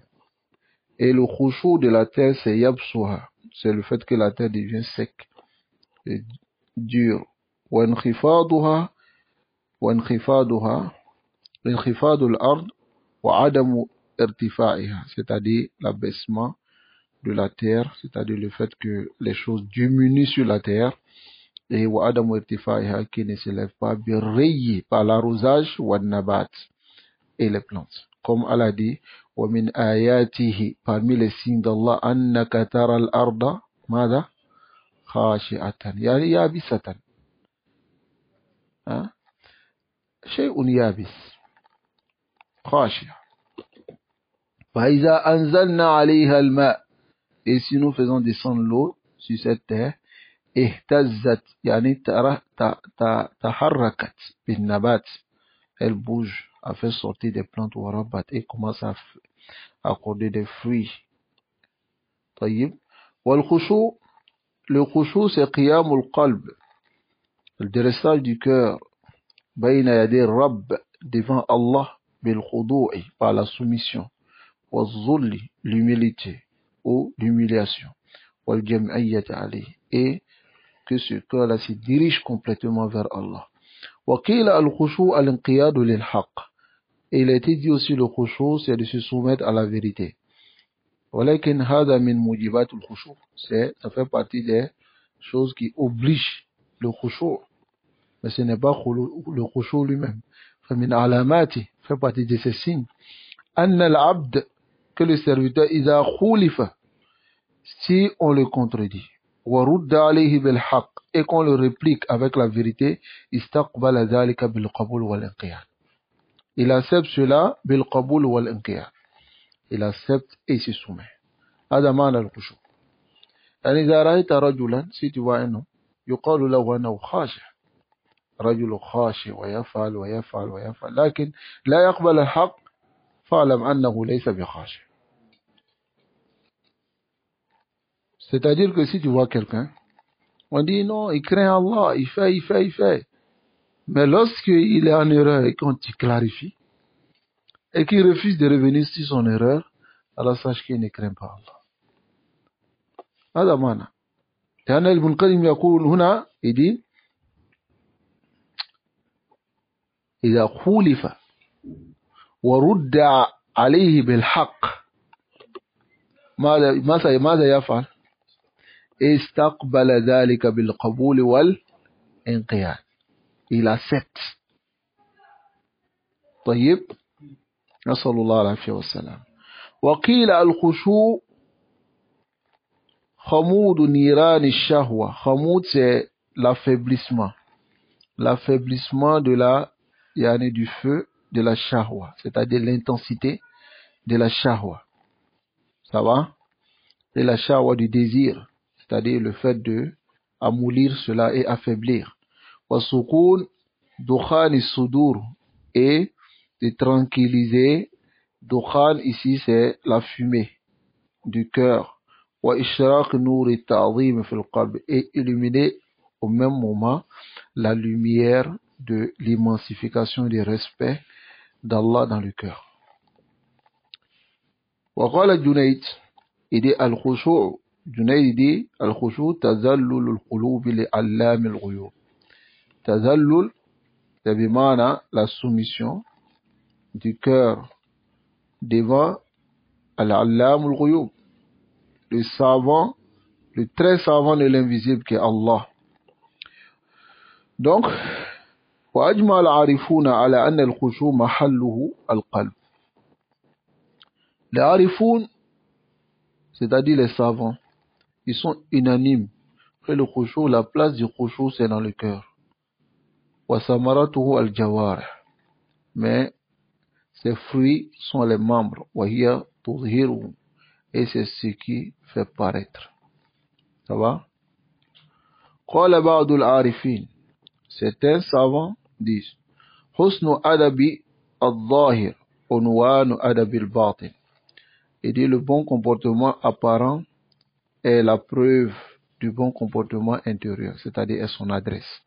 S1: Et le khushu de la terre c'est yabsuha, c'est le fait que la terre devient sec et dure. وانخفاضها انخفاض الأرض وعدم ارتفاعها, c'est-à-dire l'abaissement de la terre, c'est-à-dire le fait que les choses diminuent sur la terre, et wa adamu irtifaiha, qui ne s'élève pas, birayyi, par l'arrosage, wa nabat, et les plantes. Comme Allah dit, wa min ayatihi, parmi les signes d'Allah, annaka tara al-arda, mada, khashi'atan, yani yabisatan. Hein? Shay'un yabis, khashi'a. Fa iza anzalna alayha al-ma', et si nous faisons descendre l'eau sur cette terre, ihtazzat, yani taharrakat bin nabat, elle bouge, a fait sortir des plantes ou rabat et commence à accorder des fruits. طيب. والخشوع, le khushu c'est qiyamul qalb, le dressage du cœur, bayna yaday rabb, devant Allah, bil khudu'i, par la soumission, wal zulli, l'humilité ou l'humiliation, wal jam'iyyati alayhi, et que ce cœur-là se dirige complètement vers Allah. Wa qila al khushu al inqiyad lil haqq, et il a été dit aussi le khushu c'est de se soumettre à la vérité. ولكن هذا من موجبات الخشوع, ça fait partie des choses qui obligent le khushu', mais ce n'est pas le khushu' lui-même. فمن علاماته, fait partie de ces signes, أن العبد, que le serviteur, إذا خولف, si on le contredit, ورد عليه بالحق, et qu'on le réplique avec la vérité, استقبل ذلك بالقبول والانقياد, il accepte cela بالقبول والانقياد, il accepte et se soumet. هذا معنى الخشوع. يعني إذا رأيت رجلا, si tu vois un homme, يقال له أنه خاشع, رجل خاشع ويفعل ويفعل ويفعل, لكن لا يقبل الحق, فاعلم أنه ليس بخاشع. C'est-à-dire que si tu vois quelqu'un, on dit non, il craint Allah, il fait. Mais lorsqu'il est en erreur et qu'on te clarifie, et qu'il refuse de revenir sur son erreur, alors sache qu'il ne craint pas Allah. هذا معنى. لأن ابن القيم يقول هنا, il dit إذا خولف ورد عليه بالحق, ماذا يفعل؟ استقبل ذلك بالقبول والانقياد, il accepte. طيب. نسأل الله العافية والسلام. وقيل الخشوع خمود نيران الشهوة. خمود c'est l'affaiblissement de la, yani du feu de la shahwa, c'est-à-dire l'intensité de la shahwa. Ça va? Et la shahwa du désir, c'est-à-dire le fait de amoulir cela et affaiblir. Wa sukun dukhan sudur, et de tranquilliser. Dukhan ici c'est la fumée du cœur. Wa ishraq nur at-ta'zim fi al-qalb, et illuminer au même moment la lumière de l'immensification et du respect d'Allah dans le cœur. Wa qala Junayd, il dit al-khushu', Junayd dit al-khushu' tazallul al-qulub li-allam al-ghuyub. Tazallul, c'est bimana la soumission du cœur devant al-allam al-ghuyub, le savant, le très savant de l'invisible qui est Allah. Donc, وأجمع العارفون على أن الخشوع محله القلب. Les arifun, c'est-à-dire les savants, ils sont unanimes que le khushu', la place du khushu' c'est dans le cœur. وثمرته الجوارح, mais ses fruits sont les membres. وهي تظهره, et c'est ce qui fait paraître. Ça va? قال بعض العارفين, certains savants disent حسن أدب الظاهر عنوان أدب الباطن. Il dit le bon comportement apparent est la preuve du bon comportement intérieur, c'est-à-dire son adresse.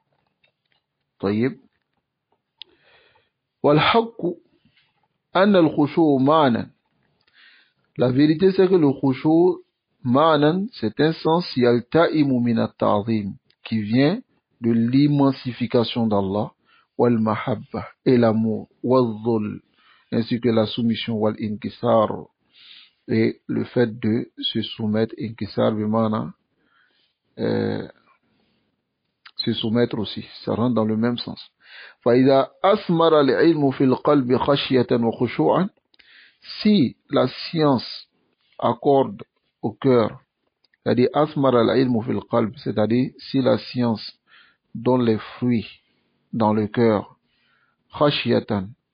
S1: طيب. والحق أن الخشوع معنى. La vérité c'est que le khushu' ma'nan, c'est un sens yalta'imu min at-ta'zim, qui vient de l'immensification d'Allah, wal mahabba, et l'amour, wal dhul, ainsi que la soumission, wal inkisar, et le fait de se soumettre, inkisar bimana, se soumettre aussi, ça rentre dans le même sens. فإذا أثمر العلم في القلب خشية وخشوعا, si la science accorde au cœur, c'est-à-dire أثمر العلم في القلب, c'est-à-dire si la science donne les fruits dans le cœur, خشية,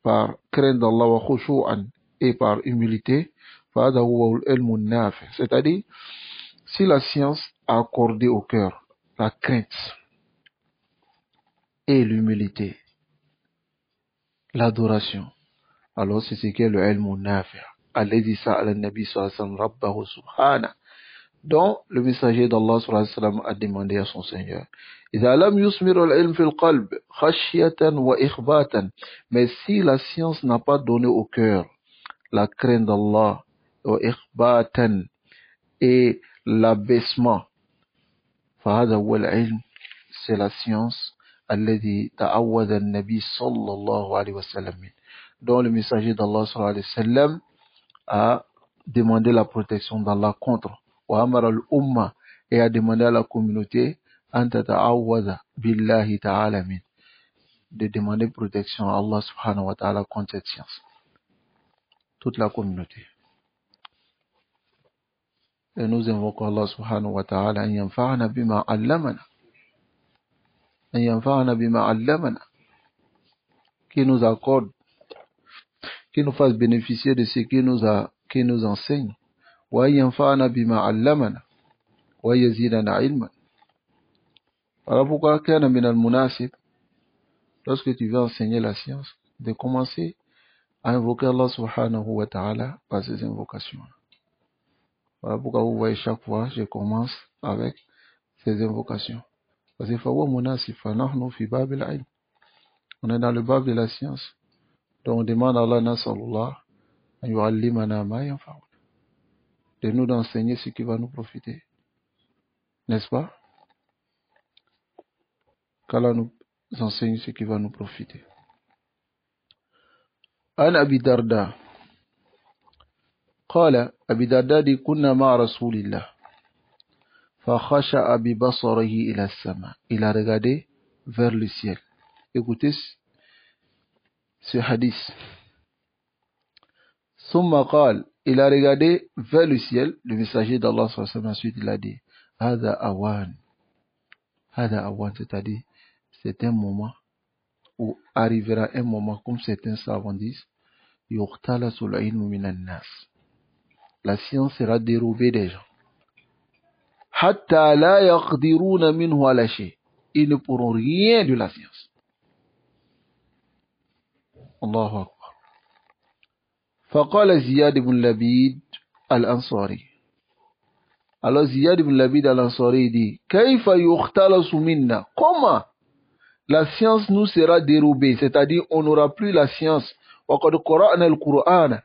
S1: par crainte d'Allah, وخشوعا, et par humilité, فهذا هو العلم النافع, c'est-à-dire si la science a accordé au cœur la crainte et l'humilité, l'adoration, alors c'est ce qu'est le ilm nafi', alladhi sa'ala an-nabi sallallahu alayhi wa sallam rabbahu subhanahu, dont le messager d'Allah sallallahu alayhi wa sallam a demandé à son Seigneur. إذا لم يثمر العلم في القلب خشية وإخباتا, mais si la science n'a pas donné au cœur la crainte d'Allah, وإخباتا, et l'abaissement, فهذا هو العلم, c'est la science الذي تعوذ النبي صلى الله عليه وسلم, dont le messager d'Allah sallallahu alayhi wa sallam a demandé la protection d'Allah contre, وأمر الأمة, et a demandé à la communauté أن تتعوذ بالله تعالى من, de demander protection à Allah subhanahu wa ta'ala contre cette science, toute la communauté. Et nous invoquons Allah subhanahu wa ta'ala أن ينفعنا بما علمنا, أن ينفعنا بما علمنا, qui nous accorde, qui nous fasse bénéficier de ce qui nous enseigne. وأن ينفعنا بما علمنا ويزيدنا علما. Voilà pourquoi كان من المناسب, lorsque tu veux enseigner la science, de commencer à invoquer Allah subhanahu wa ta'ala par ces invocations. Voilà pourquoi vous voyez chaque fois je commence avec ces invocations. Parce que فهو مناسب, فنحن في باب العلم, on est dans le bab de la science. Donc on demande à Allah nasallallahu an yu'allimana ma yanfa'una, de nous d'enseigner ce qui va nous profiter, n'est-ce pas? Qu'Allah nous enseigne ce qui va nous profiter. An Abi Darda قال, Abi Darda dit, كنا مع رسول الله فخشع ببصره إلى السماء, il a regardé vers le ciel. Écoutez ce hadith. ثم قال, il a regardé vers le ciel, le messager d'Allah sallallahu alayhi wa sallam, ensuite il a dit, هذا أوان, هذا أوان, c'est-à-dire c'est un moment où arrivera un moment, comme certains savants disent, يختلس العلم من الناس, la science sera dérobée des gens. حتى لا يقدرون منه على شيء, ils ne pourront rien de la science. الله أكبر. فقال زياد بن لبيد الأنصاري, alors Ziyad ibn Labid al-Ansari dit, كيف يختلس منا, comment la science nous sera dérobée, c'est-à-dire on n'aura plus la science. وقد قرأنا القرآن,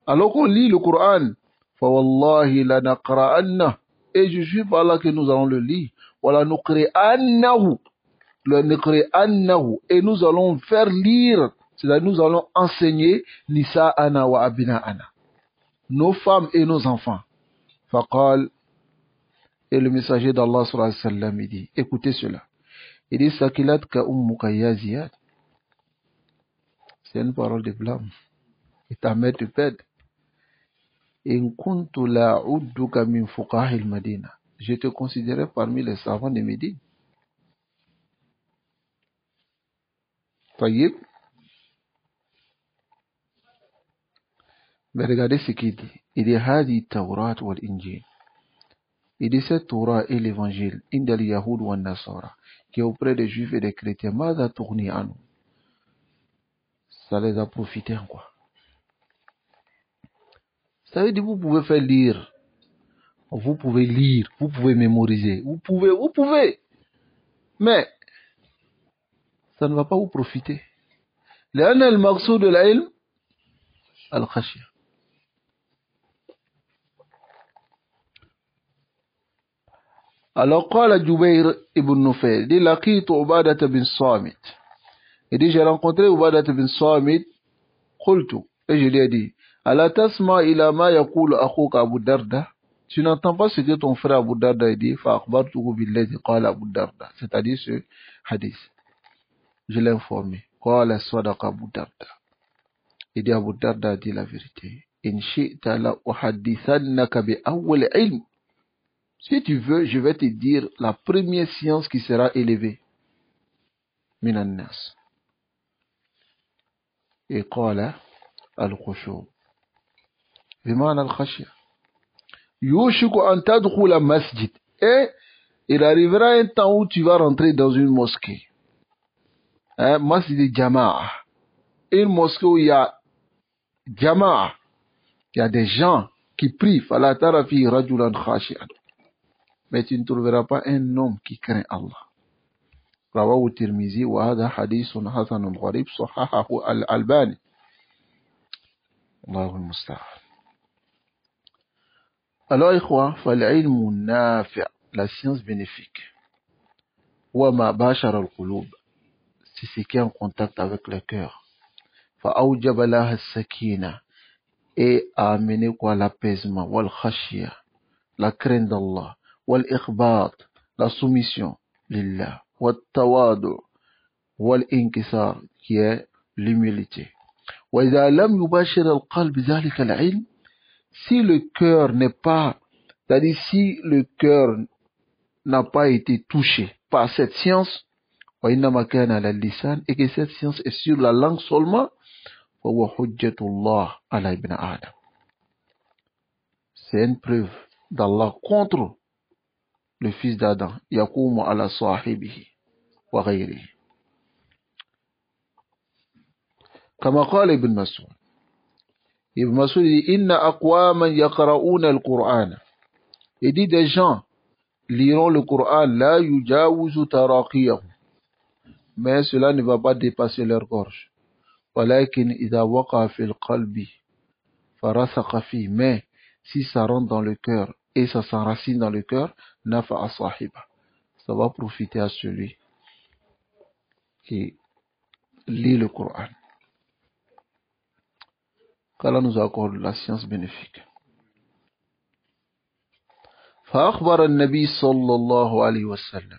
S1: alors qu'on lit le Coran, فوالله لنقرأنه, et je suis par là que nous allons le lire, ولا نقرأنه, le نقرأنه, et nous allons faire lire, c'est-à-dire nous allons enseigner نساءنا وأبناءنا, nos femmes et nos enfants. فقال, et le messager d'Allah sallallahu alayhi wa sallam, il dit, écoutez cela, il dit, sakilatka ummuka ya Ziyad, c'est une parole de blâme, et ta mère te pède. In kuntu la udduka min fuqahil Madina, je te considérais parmi les savants de Médine. Taïb. Mais regardez ce qu'il dit. Il dit Hadi Tawrat wal Injil. Il dit cette Torah et l'évangile, Indal Yahoud wa Nasara, qui est auprès des Juifs et des chrétiens, Mada tourni à nous. Ça les a profité en quoi? Ça veut dire vous pouvez faire lire, vous pouvez lire, vous pouvez mémoriser, vous pouvez, mais ça ne va pas vous profiter. لأن المقصود العلم الخشية. Alors قال جبير ibn Nufayl, dit لقيت عبادة بن صامت, il dit j'ai rencontré Ubadat bin Samit, قلت, et je lui ai dit Ala tasma ila ma yaqulu akhuka Abu Darda. Tu n'entends pas ce que ton frère Abu Darda dit, fa akhbartuhu billadhi qala Abu Darda. C'est-à-dire ce hadith. Je l'ai informé. Qala sadaqa Abu Darda. Il dit Abu Darda dit la vérité. In shi'ta la uhaddithannaka bi awwal ilm. Si tu veux, je vais te dire la première science qui sera élevée. Minan nas. Et qala al-khushu'. بمعنى الخشية يوشك أن تدخل مسجد et il arrivera un temps où tu vas rentrer dans une mosquée, masjid jama'a, une mosquée où il y a jama'a, il y a des gens qui prient, fala tara fi rajulan khashi'an, mais tu ne trouveras pas un homme qui craint Allah. رواه الترمذي وهذا حديث حسن غريب صححه الألباني. الله المستعان. Alors, ikhwa, فالعلم نافع, la science bénéfique. وما باشر القلوب, c'est ce qui est en contact avec le cœur. فأوجب لها السكينة, et a amené quoi l'apaisement, والخشية, la crainte d'Allah, والإخبات, la soumission, لله, والتواضع, والإنكسار, qui est l'humilité. وإذا لم يباشر القلب ذلك العلم, si le cœur n'est pas, c'est-à-dire si le cœur n'a pas été touché par cette science, et que cette science est sur la langue seulement, c'est une preuve d'Allah contre le fils d'Adam. يقوم على صاحبه وغيره. كما قال ابن مسعود. Ibn Mas'ud dit inna aqwaman yaqra'una al-Qur'an. Il dit des gens liront le Coran la yujawizu taraqiyahum, mais cela ne va pas dépasser leur gorge. Walakin idha waqa fil qalbi farasakha fi, mais si ça rentre dans le cœur et ça s'enracine dans le cœur, nafa'a sahiba, ça va profiter à celui qui lit le Coran. qu'Allah nous accorde la science bénéfique. فأخبر النبي صلى الله عليه وسلم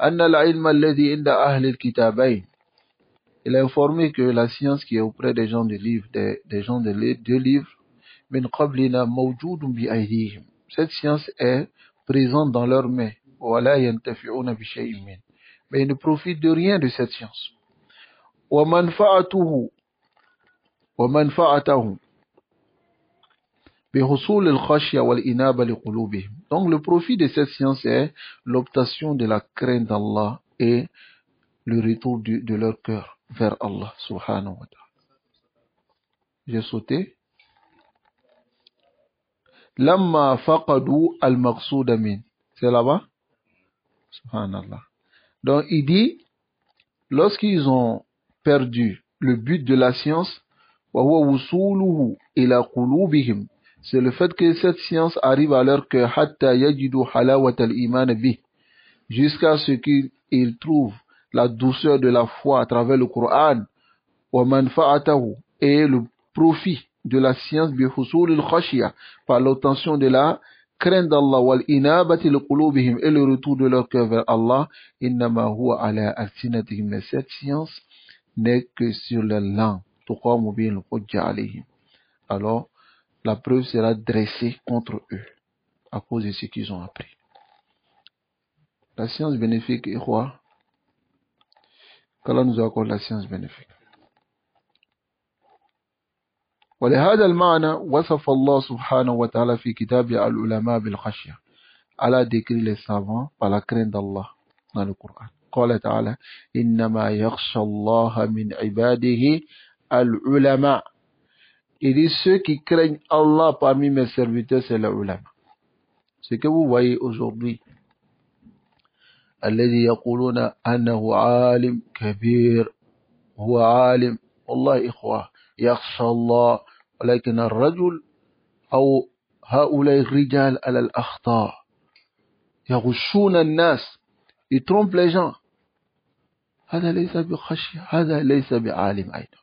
S1: أن العلم الذي عند أهل الكتابين. Il a informé que la science qui est auprès des gens de livres, des gens de deux livres, من قبلنا موجود بأيديهم. Cette science est présente dans leurs mains. ولا ينتفعون بشيء منه. Mais ils ne profitent de rien de cette science. ومنفعته بحصول الخشية والإنابة لقلوبهم. Donc le profit de cette science est l'obtention de la crainte d'Allah et le retour de leur cœur vers Allah subhanahu wa ta'ala. J'ai sauté. Lamma faqadu al-maqsuda min. C'est là-bas? Subhanallah. Donc il dit, lorsqu'ils ont perdu le but de la science, wa huwa wusuluhu ila qulubihim, c'est le fait que cette science arrive à leur cœur, hatta yajidu halawat al-iman bih, jusqu'à ce qu'ils trouvent la douceur de la foi à travers le Coran, wa manfa'atahu, et le profit de la science bi husul al-khashiyah, par l'obtention de la crainte d'Allah, wal inabati li qulubihim, et le retour de leur cœur vers Allah. Innama huwa ala alsinatihim, mais cette science n'est que sur la langue. Tuqamu bil hujja alayhim. Alors la preuve sera dressée contre eux à cause de ce qu'ils ont appris. La science bénéfique est quoi? Qu'Allah nous accorde la science bénéfique. ولهذا المعنى وصف الله سبحانه وتعالى في كتابه العلماء بالخشية. Allah décrit les savants par la crainte d'Allah dans le Coran. قال تعالى إنما يخشى الله من عباده العلماء. Il dit ceux qui craignent Allah parmi mes serviteurs, c'est les ulama. Ce que vous voyez aujourd'hui, الذي يقولون أنه عالم كبير هو عالم والله إخوة يخشى الله ولكن الرجل أو هؤلاء الرجال على الأخطاء يغشون الناس, ils trompent les gens. هذا ليس بخشية, هذا ليس بعالم أيضا.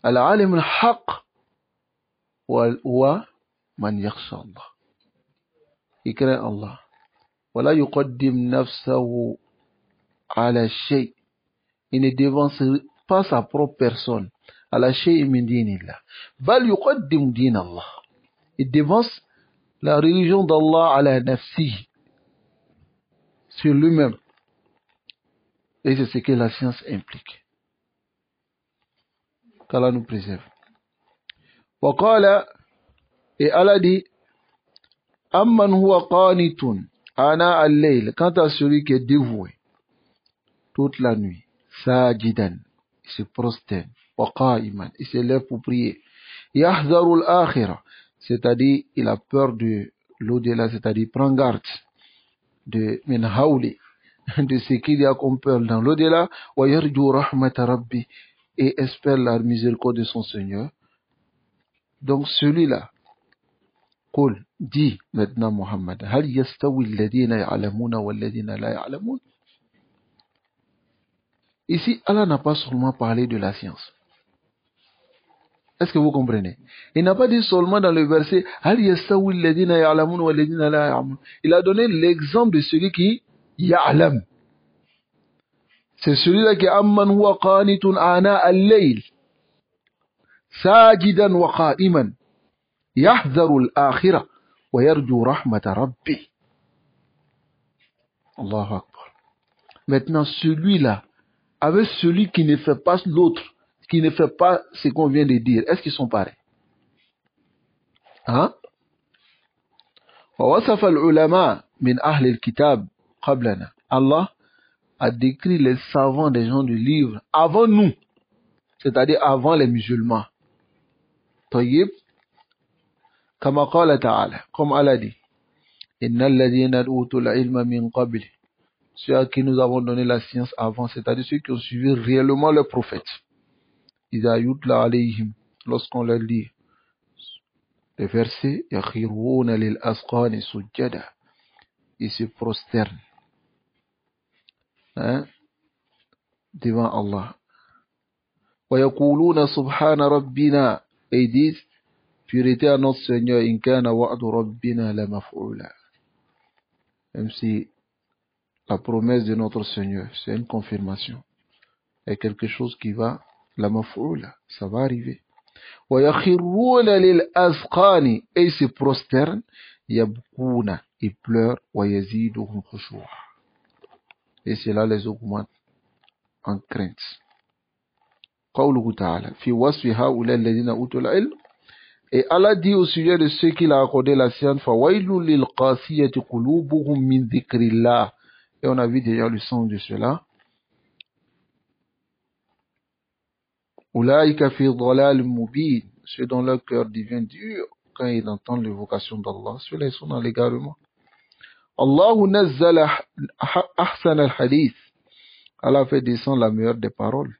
S1: العالم الحق هو من يخشى الله. Il craint Allah. ولا يقدم نفسه على شيء. Il ne devance pas sa propre personne. على شيء من دين الله. بل يقدم دين الله. Il devance la religion d'Allah على نفسه. Sur lui-même. Et c'est ce que la science implique. Qu'Allah nous préserve. وقال, et Allah dit, Amman huwa qanitun ana al-layl, quant à celui qui est dévoué toute la nuit, sajidan, il se prosterne, wa qa'iman, il se lève pour prier, yahzaru al-akhirah, c'est-à-dire il a peur de l'au-delà, c'est-à-dire prend garde de min hawli, de ce qu'il y a comme peur dans l'au-delà, wa yarju rahmata rabbi, et espère la miséricorde de son Seigneur. Donc celui-là, قل, dis maintenant Muhammad, هل يستوي الذين يعلمون والذين لا يعلمون? Ici, Allah n'a pas seulement parlé de la science. Est-ce que vous comprenez? Il n'a pas dit seulement dans le verset هل يستوي الذين يعلمون والذين لا يعلمون. Il a donné l'exemple de celui qui يعلم. C'est celui-là qui أمن هو قانت آناء الليل ساجدا وقائما يحذر الآخرة ويرجو رحمة ربي. Allahu Akbar. Maintenant, celui-là, avec celui qui ne fait pas l'autre, qui ne fait pas ce qu'on vient de dire, est-ce qu'ils sont pareils? Hein? ووصف العلماء من أهل الكتاب قبلنا. Allah a décrit les savants des gens du livre avant nous, c'est-à-dire avant les musulmans. طيب. كما قال تعالى, comme Allah dit, إن الذين أوتوا العلم من قبل, ceux à qui nous avons donné la science avant, c'est-à-dire ceux qui ont suivi réellement le prophète. إذا يتلى عليهم, lorsqu'on leur lit les versets, يخرون للأذقان سجدا, ils se prosternent devant Allah. ويقولون سبحان ربنا, et ils disent, purité à notre Seigneur, in kana wa'du rabbina la maf'ula. Même si la promesse de notre Seigneur, c'est une confirmation, est quelque chose qui va, la maf'ula, ça va arriver. Wa yakhiruna lil azqani, et ils se prosternent, yabkouna, ils pleurent, wa yaziduhum khushu'a, et cela les augmente en crainte. Qawluhu ta'ala, fi wasfi ha'ula alladhina utul ilm. Et Allah dit au sujet de ceux qu'il a accordé la science, فَوَيْلٌ لِلْقَاسِيَةِ قُلُوبُهُمْ مِنْ ذِكْرِ اللَّهِ. Et on a vu déjà le sens de cela. أُولَٰئِكَ فِي ضَلَالٍ مُبِينٍ. Ceux dont leur cœur devient dur quand ils entendent l'évocation d'Allah, ceux-là ils sont dans l'égarement. Allah نَزَّلَ أَحْسَنَ الْحَدِيثِ. Allah fait descendre la meilleure des paroles.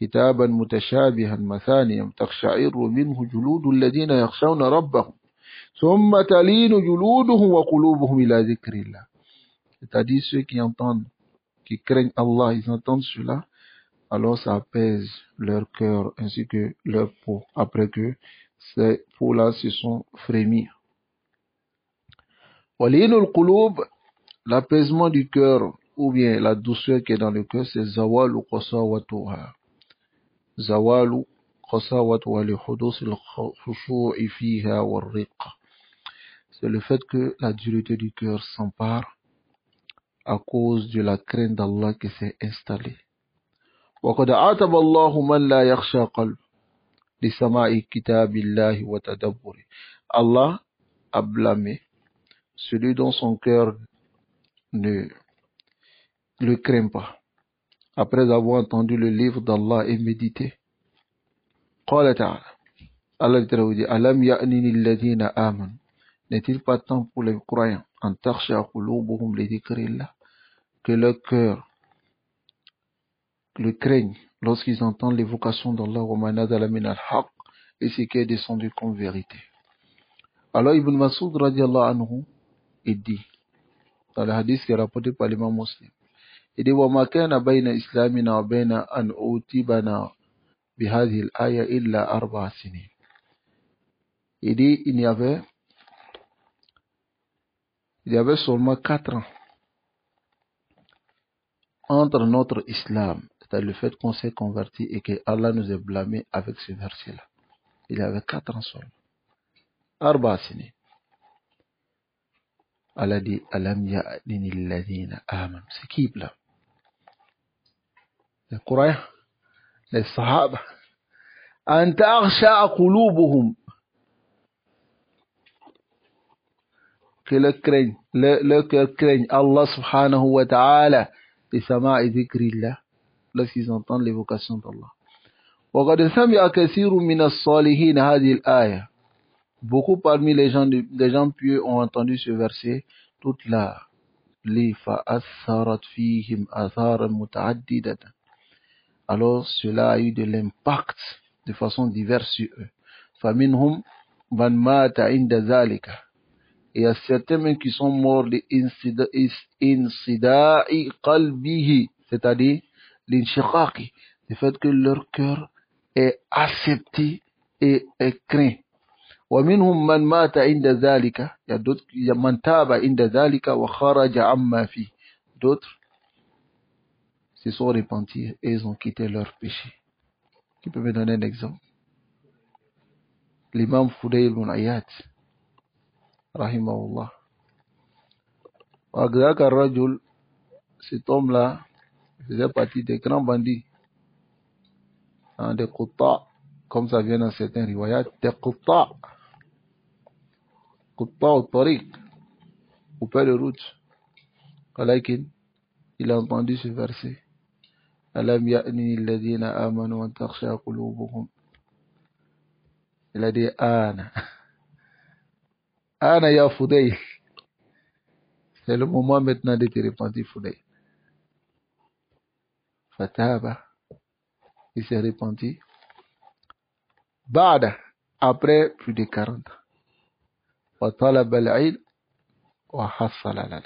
S1: كتابا متشابها مثانيا تقشعر منه جلود الذين يخشون ربهم ثم تلين جلودهم وقلوبهم إلى ذكر الله. C'est-à-dire ceux qui entendent, qui craignent Allah, ils entendent cela, alors ça apaise leur cœur ainsi que leur peau, après que ces peaux-là se sont frémies. وَلِينُ الْقُلُوبِ, l'apaisement du cœur, ou bien la douceur qui est dans le cœur, c'est زَوَالُ قَسَاوَتُهَا. زوال قساوة ولحدوث الخشوع فيها والرقة. C'est le fait que la dureté du cœur s'empare à cause de la crainte d'Allah qui s'est installée. وقد عاتب الله من لا يخشى قلب لسماع كتاب الله وتدبره. Allah a blâmé celui dont son cœur ne le craint pas après avoir entendu le livre d'Allah et médité. قال تعالى, Allah dit, Alam ya'nini alladhina amanu, n'est-il pas temps pour les croyants, an takhsha qulubuhum li dhikrillah, que leur cœur le craigne lorsqu'ils entendent l'évocation d'Allah, wa ma nazala min al-haq, et ce qui est descendu comme vérité. Alors Ibn Mas'ud radiallahu anhu, il dit, dans le hadith qui est rapporté par l'imam Muslim, il dit, wa ma kana bayna islamina wa bayna an utibana bihadhihi al-aya illa 4 sinin. Il dit, il y avait seulement 4 ans entre notre islam, c'est-à-dire le fait qu'on s'est converti et que Allah nous a blâmé avec ce verset-là. Il y avait 4 ans seulement. Arba sini. Allah dit, Alam ya'nini alladhina amanu. C'est qui là? Les croyants, les sahaba. An ta'akhsha'a qulubuhum. Que le cœur craigne Allah subhanahu wa ta'ala et sama'i dhikrillah lorsqu'ils entendent l'évocation d'Allah. وقد سمع كثير من الصالحين هذه الآية. Beaucoup parmi les gens pieux ont entendu ce verset toute la فأثرت فيهم آثارا متعددة. Alors cela a eu de l'impact de façon diverse sur eux. فمنهم من مات عند ذلك. Et il y a certains même qui sont morts de insida'i qalbihi, c'est-à-dire l'inshiqaqi, le fait que leur cœur est accepté et est craint. ومنهم من مات عند ذلك. Il y a d'autres, il y a man taba عند ذلك وخرج عما فيه. D'autres se sont repentis et ils ont quitté leur péché. Qui peut me donner un exemple? L'imam Fudayl ibn Iyad rahimahullah. Rajul, cet homme-là faisait partie des grands bandits, des Qutta, comme ça vient dans certains riwayat, des Qutta au tariq, au père de route. Walakin, il a entendu ce verset. Alam ya'ni alladhina amanu wa takhsha qulubuhum. Il a dit, Ana ya Fudayl. C'est le moment maintenant de te repentir, Fudayl. Fataba. Il s'est repenti. Ba'da. Après plus de 40 ans. Wa talaba al-'ilm wa hassala al-'ilm.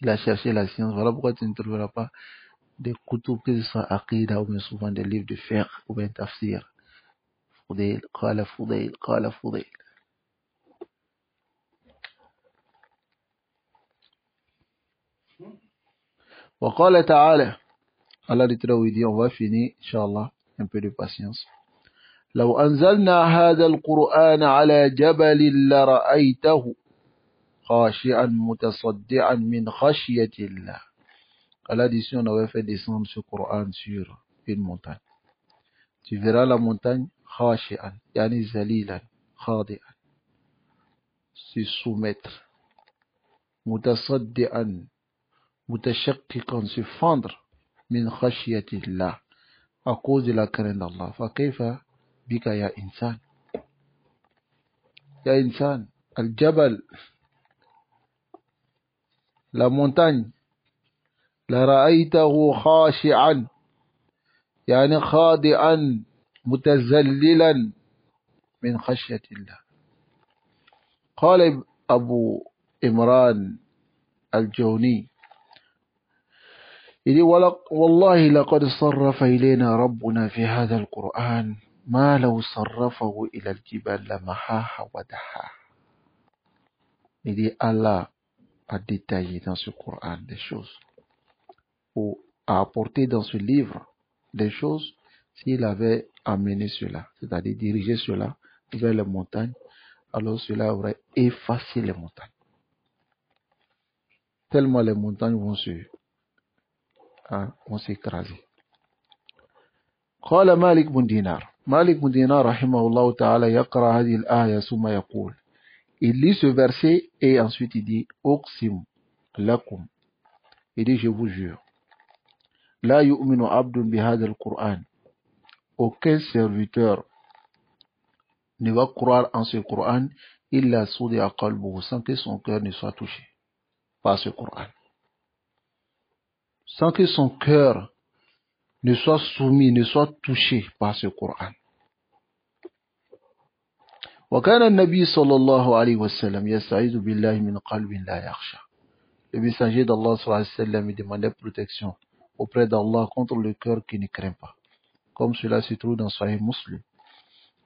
S1: Il a cherché la science. Voilà pourquoi tu ne trouveras pas des kutub, que ce soit aqidah ou bien souvent des livres de fiqh ou bien tafsir. Fudayl, qala Fudayl, qala Fudayl. وقال تعالى, Allah dit, on va finir, Inch'Allah, un peu de patience. لو أنزلنا هذا القرآن على جبل لرأيته خاشعا متصدعا من خشية الله. Allah dit, si on avait fait descendre ce Coran sur une montagne, tu verras la montagne khashi'an, yani zalilan, khadi'an, se soumettre, mutasaddi'an, mutashakkikan, se fendre, min khashiyatillah, à cause de la crainte d'Allah. Fa kayfa bika ya insan. Ya insan, al-jabal, la montagne, la ra'aytahu khashi'an, yani khadi'an, mutazallilan, min khashiyatillah. قال أبو إمران الجوني, il dit, والله لقد صرف إلينا ربنا في هذا القرآن ما لو صرفه إلى الجبال لمحاها ودحاها. Il dit, Allah a détaillé dans ce Coran des choses, ou a apporté dans ce livre des choses, s'il avait amené cela, c'est-à-dire dirigé cela vers les montagnes, alors cela aurait effacé les montagnes. Tellement les montagnes vont s'écraser. قال مالك بن دينار. مالك بن دينار رحمه الله تعالى يقرأ هذه الآية ثم يقول. Il lit ce verset et ensuite il dit أقسم لكم. Il dit, je vous jure, لا يؤمن عبد بهذا القرآن. Aucun serviteur ne va croire en ce Coran إلا صدع قلبه, sans que son cœur ne soit touché par ce Coran, sans que son cœur ne soit soumis, ne soit touché par ce Coran. وكان النبي صلى الله عليه وسلم يستعيذ بالله من قلب لا يخشى. Le messager d'Allah sallallahu alayhi wa sallam demandait protection auprès d'Allah contre le cœur qui ne craint pas, comme cela se trouve dans Sahih Muslim.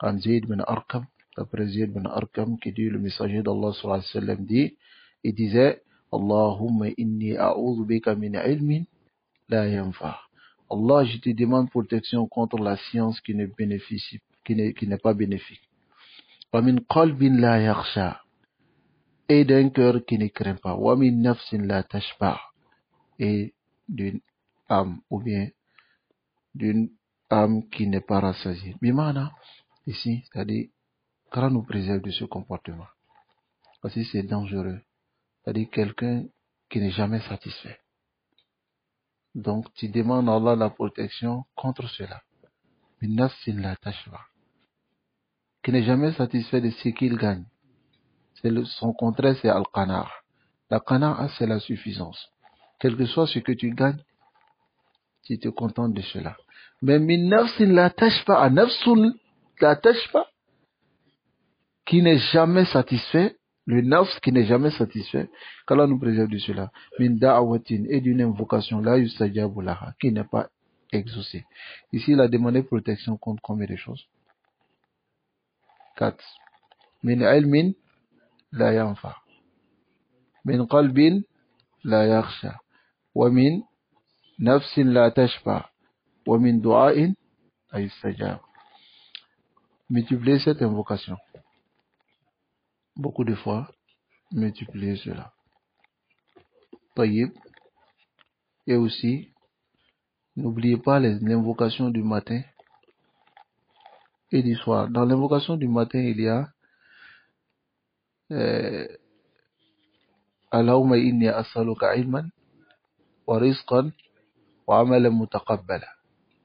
S1: عن زيد بن أرقم, d'après Zayd bin Arqam, qui dit, le messager d'Allah sallallahu alayhi wa sallam dit, il disait, Allahumma inni a'udhu bika min ilmin la yanfa. Allah, je te demande protection contre la science qui ne bénéficie, qui n'est pas bénéfique. Wa min qalbin la yakhsha, et d'un cœur qui ne craint pas. Wa min nafsin la tashba, et d'une âme, ou bien d'une âme qui n'est pas rassasiée. Bimana, ici, c'est-à-dire, qu'Allah nous préserve de ce comportement. Parce que c'est dangereux. C'est-à-dire quelqu'un qui n'est jamais satisfait. Donc, tu demandes à Allah la protection contre cela. Min nafsin la tashba, qui n'est jamais satisfait de ce qu'il gagne. Son contraire, c'est al-qana'a. La qana'a, c'est la suffisance. Quel que soit ce que tu gagnes, tu te contentes de cela. Mais min nafsin la tashba, nafsun la tashba, qui n'est jamais satisfait, le nafs qui n'est jamais satisfait, qu'Allah nous préserve de cela. Min da'awatin, et d'une invocation, la yustajabu laha, qui n'est pas exaucée. Ici, il a demandé protection contre combien de choses? 4. Min ilmin la yanfa, min qalbin la yakhsha, wa min nafsin la tashba, wa min du'ain la yustajab. Multipliez cette invocation. Beaucoup de fois, multipliez cela. Tayyib. Et aussi, n'oubliez pas l'invocation du matin et du soir. Dans l'invocation du matin, il y a Allahumma inni as'aluka ilman wa rizqan wa amalan mutaqabbala.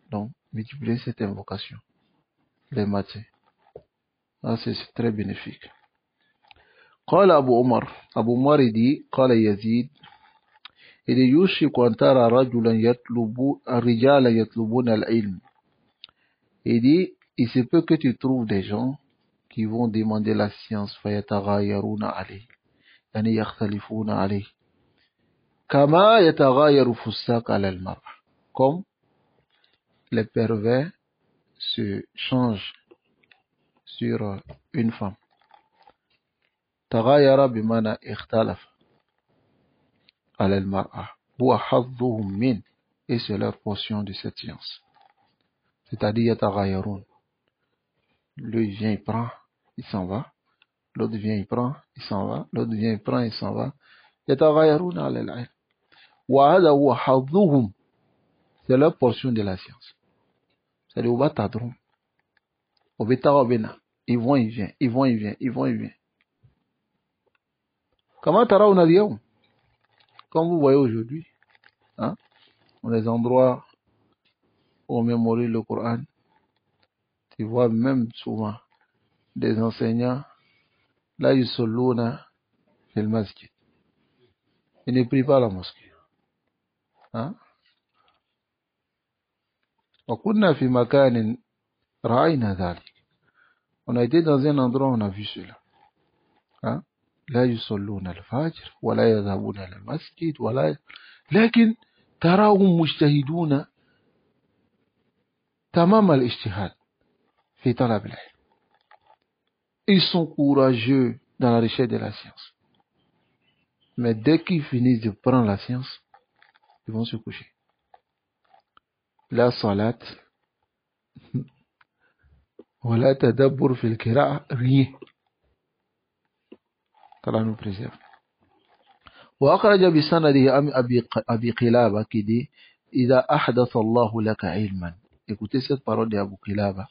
S1: Donc, multipliez cette invocation les matins. C'est très bénéfique. قال أبو عمر dit قال يزيد إذا يوشك أن ترى رجالا يطلبون العلم. Il dit, il se peut que tu trouves des gens qui vont demander la science, فيتغايرون عليه, يعني يختلفون عليه, كما يتغاير فساق على المرأة, comme les pervers se changent sur une femme. تغاير بمعنى اختلف على المرأة, هو حظهم من, et c'est leur portion de cette science. C'est-à-dire يتغايرون. Lui vient, il prend, il s'en va. L'autre vient, il prend, il s'en va. L'autre vient, il prend, il s'en va. يتغايرون على العلم. وهذا هو حظهم. C'est leur portion de la science. C'est-à-dire, au batadron. Au betarobena. Ils vont, ils viennent. Ils vont, ils viennent. Ils vont, ils viennent. Comment t'as on a dit? Comme vous voyez aujourd'hui, hein, dans les endroits où on mémorise le Coran, tu vois même souvent des enseignants, là, ils sont là, dans le masjid. Ils ne prient pas à la mosquée. Hein? وكنا في مكان رأينا ذلك. On a été dans un endroit où on a vu cela. Hein? لا يصلون الفجر ولا يذهبون إلى المسجد لكن تراهم مجتهدون تمام الاجتهاد في طلب العلم. Ils sont courageux dans la recherche de la science. Mais dès qu'ils finissent de prendre la science, ils vont se coucher. La salat, wala tadabbur fil qira'a, rien. Allah nous préserve. وأخرج بسنده أبي قلابة qui dit إذا أحدث الله لك علما. Écoutez cette parole d'Abu Qilaba.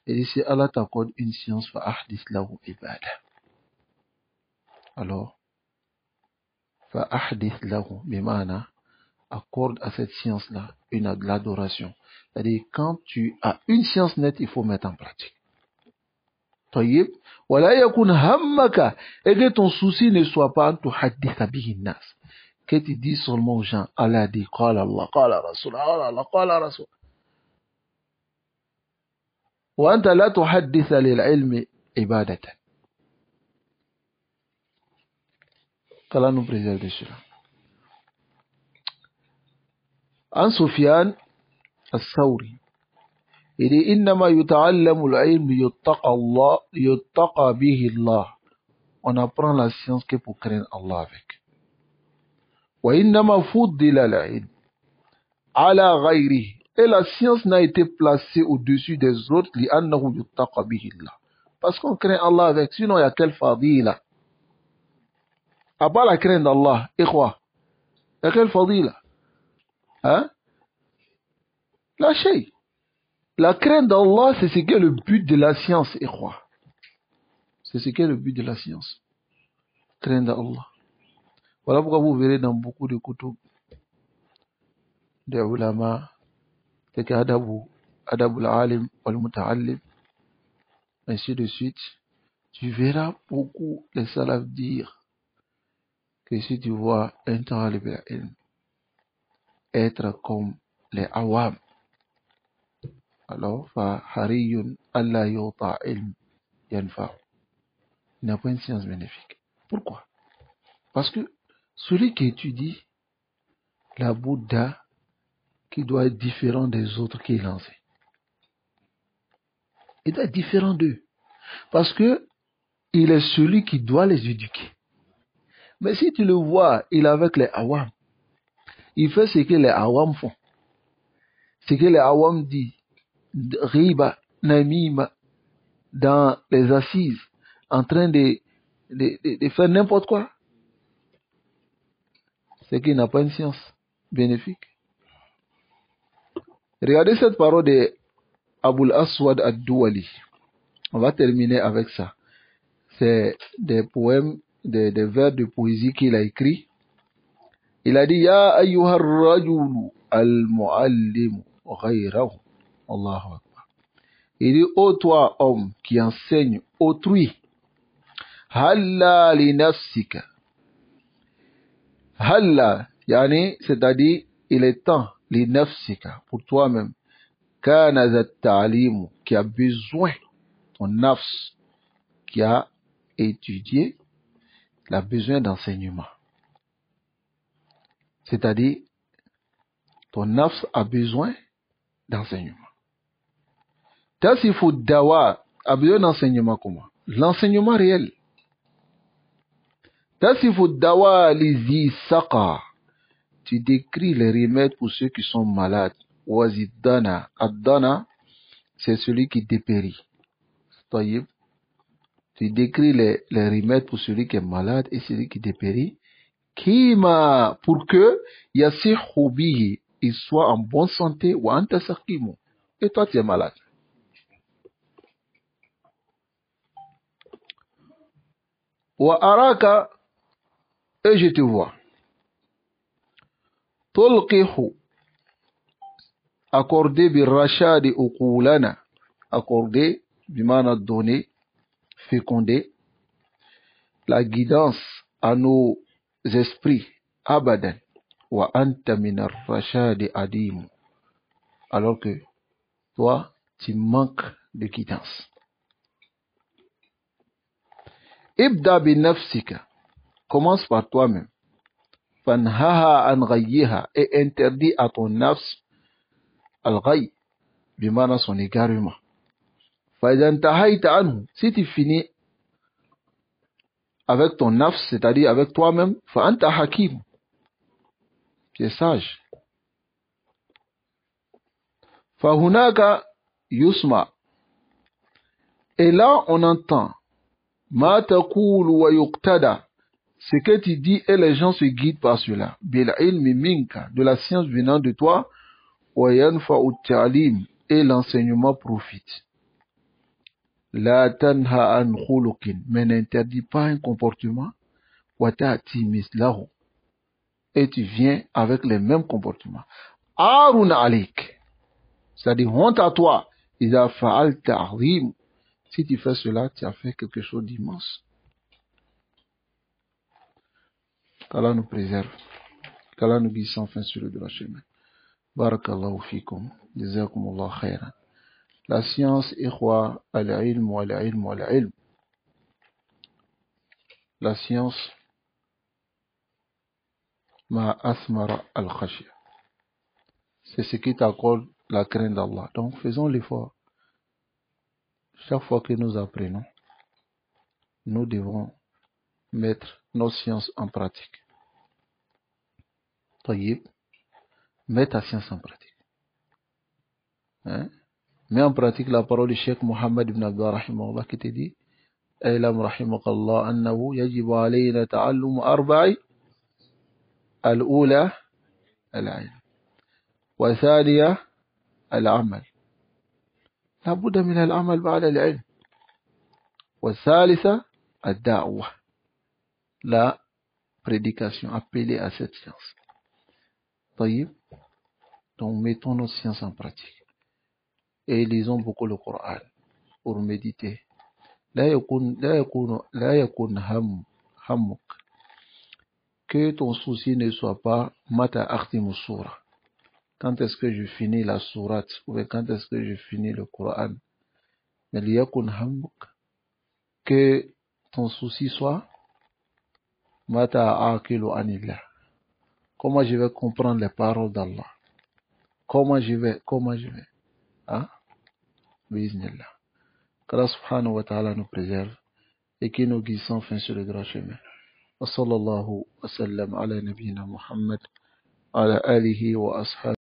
S1: Il dit si Allah t'accorde une science, فأحدث له عبادة. Alors, فأحدث له بمعنى accorde à cette science-là de l'adoration. C'est-à-dire, quand tu as une science nette, il faut mettre en pratique. طيب ولا يكون همك, et que ton souci ne soit pas تحدث به الناس, que tu dis seulement aux gens Allah dit, قال الله قال رسول الله قال رسول, وأنت لا تحدث للعلم عبادة. qu'Allah nous préserve de cela. عن سفيان الثوري Il dit innama yuta'allamu al-ilm yuttaqa bihi Allah. On apprend la science que pour craindre Allah avec. Wa innama fuddila al-ilm ala ghayrihi. Et la science n'a été placée au-dessus des autres li'annahu yuttaqa bihi Allah. Parce qu'on craint Allah avec. Sinon, il y a quelle fadila? À part la crainte d'Allah, ikhwa, il y a quelle fadila? Hein? La shay. La crainte d'Allah, c'est ce qui est le but de la science, ikhwa. C'est ce qui est le but de la science. Crainte d'Allah. Voilà pourquoi vous verrez dans beaucoup de kutub des ulama, c'est que adabul alim wal muta'allim, ainsi de suite. Tu verras beaucoup les salafs dire que si tu vois un talib al-ilm être comme les awam, alors fa hariyun alla yuta ilm yanfa. Il n'a pas une science bénéfique. Pourquoi? Parce que celui qui étudie la Bouddha, qui doit être différent des autres qui est lancé, il doit être différent d'eux. Parce que il est celui qui doit les éduquer. Mais si tu le vois, il est avec les awam. Il fait ce que les awam font. Ce que les awam disent. Riba, namima, dans les assises, en train de faire n'importe quoi. C'est qu'il n'a pas une science bénéfique. Regardez cette parole de Abul Aswad ad-Duwali. On va terminer avec ça. C'est des poèmes, des vers de poésie qu'il a écrit. Il a dit Ya ayyuhar rajulu al-muallimu ghayrahu. Allahu Akbar. Il dit ô toi homme qui enseigne autrui. Halla li nafsika. Halla, yani, c'est-à-dire il est temps li nafsika pour toi-même. Kana zat ta'alimu, qui a besoin, ton nafs qui a étudié, il a besoin d'enseignement. C'est-à-dire, ton nafs a besoin d'enseignement. Tasifu dawa a besoin d'enseignement comment? L'enseignement réel. Tasifu dawa lizi saqa. Tu décris les remèdes pour ceux qui sont malades. Wazidana. Ad-dana, c'est celui qui dépérit. Taïb. Tu décris les remèdes pour celui qui est malade et celui qui dépérit. Kima, pour que yasihu bihi, il soit en bonne santé, wa anta saqimu. Et toi tu es malade. Wa araka, et je te vois. Tulqihu, accordé bi rachadi uqulana, accordé, bimana donné, fécondé, la guidance à nos esprits, abadan, wa anta min rachadi adim, alors que toi, tu manques de guidance. Ibda bi nafsika, commence par toi-même. Fanhaha an ghayyiha, et interdit à ton nafs al-ghay, bimana son égarement. Faidan tahayta anhu, si tu finis avec ton nafs, c'est-à-dire avec toi-même, fa anta hakim, tu es sage. Fa hunaka yusma, et là on entend ma taqulu wa yuqtada, ce que tu dis et les gens se guident par cela. Bil ilmi minka, de la science venant de toi, wa yanfa'u ta'lim, et l'enseignement profite. La tanha an khuluqin, mais n'interdit pas un comportement, wa ta'ti mislahu, et tu viens avec les mêmes comportements. Arun alik, c'est-à-dire honte à toi, idha fa'alta azim, si tu fais cela, tu as fait quelque chose d'immense. Qu'Allah nous préserve. Qu'Allah nous guide sans fin sur le droit chemin. Barakallahu fikum. Jazakumullah khairan. La science, ikhwa, al-ilm wa al-ilm wa al-ilm. La science, ma asmara al-khashya. C'est ce qui t'accorde la crainte d'Allah. Donc faisons l'effort. Chaque fois que nous apprenons, nous devons mettre nos sciences en pratique. Taïb, mets ta science en pratique. Hein? Mets en pratique la parole du Cheikh Mohammed ibn Abdullah rahimahullah qui te dit أعلم رحمك الله أنه يجب علينا تعلم أربع الأولى العلم والثانية العمل لا بد من العمل بعد العلم والثالثة الدعوة la prédication appelée à cette science. طيب, donc mettons nos sciences en pratique et lisons beaucoup le Coran pour méditer. لا يكون همك que ton souci ne soit pas mata akhtimu surah, quand est-ce que je finis la sourate, ou quand est-ce que je finis le Coran, mais liyakun hammuk, que ton souci soit mata aqilu anillah, comment je vais comprendre les paroles d'Allah, comment je vais hein, biiznillah. qu'Allah subhanahu wa ta'ala nous préserve et qui nous guide sans fin sur le droit chemin. wa sallallahu wa sallam ala nabiyyina Muhammad ala alihi wa ashabihi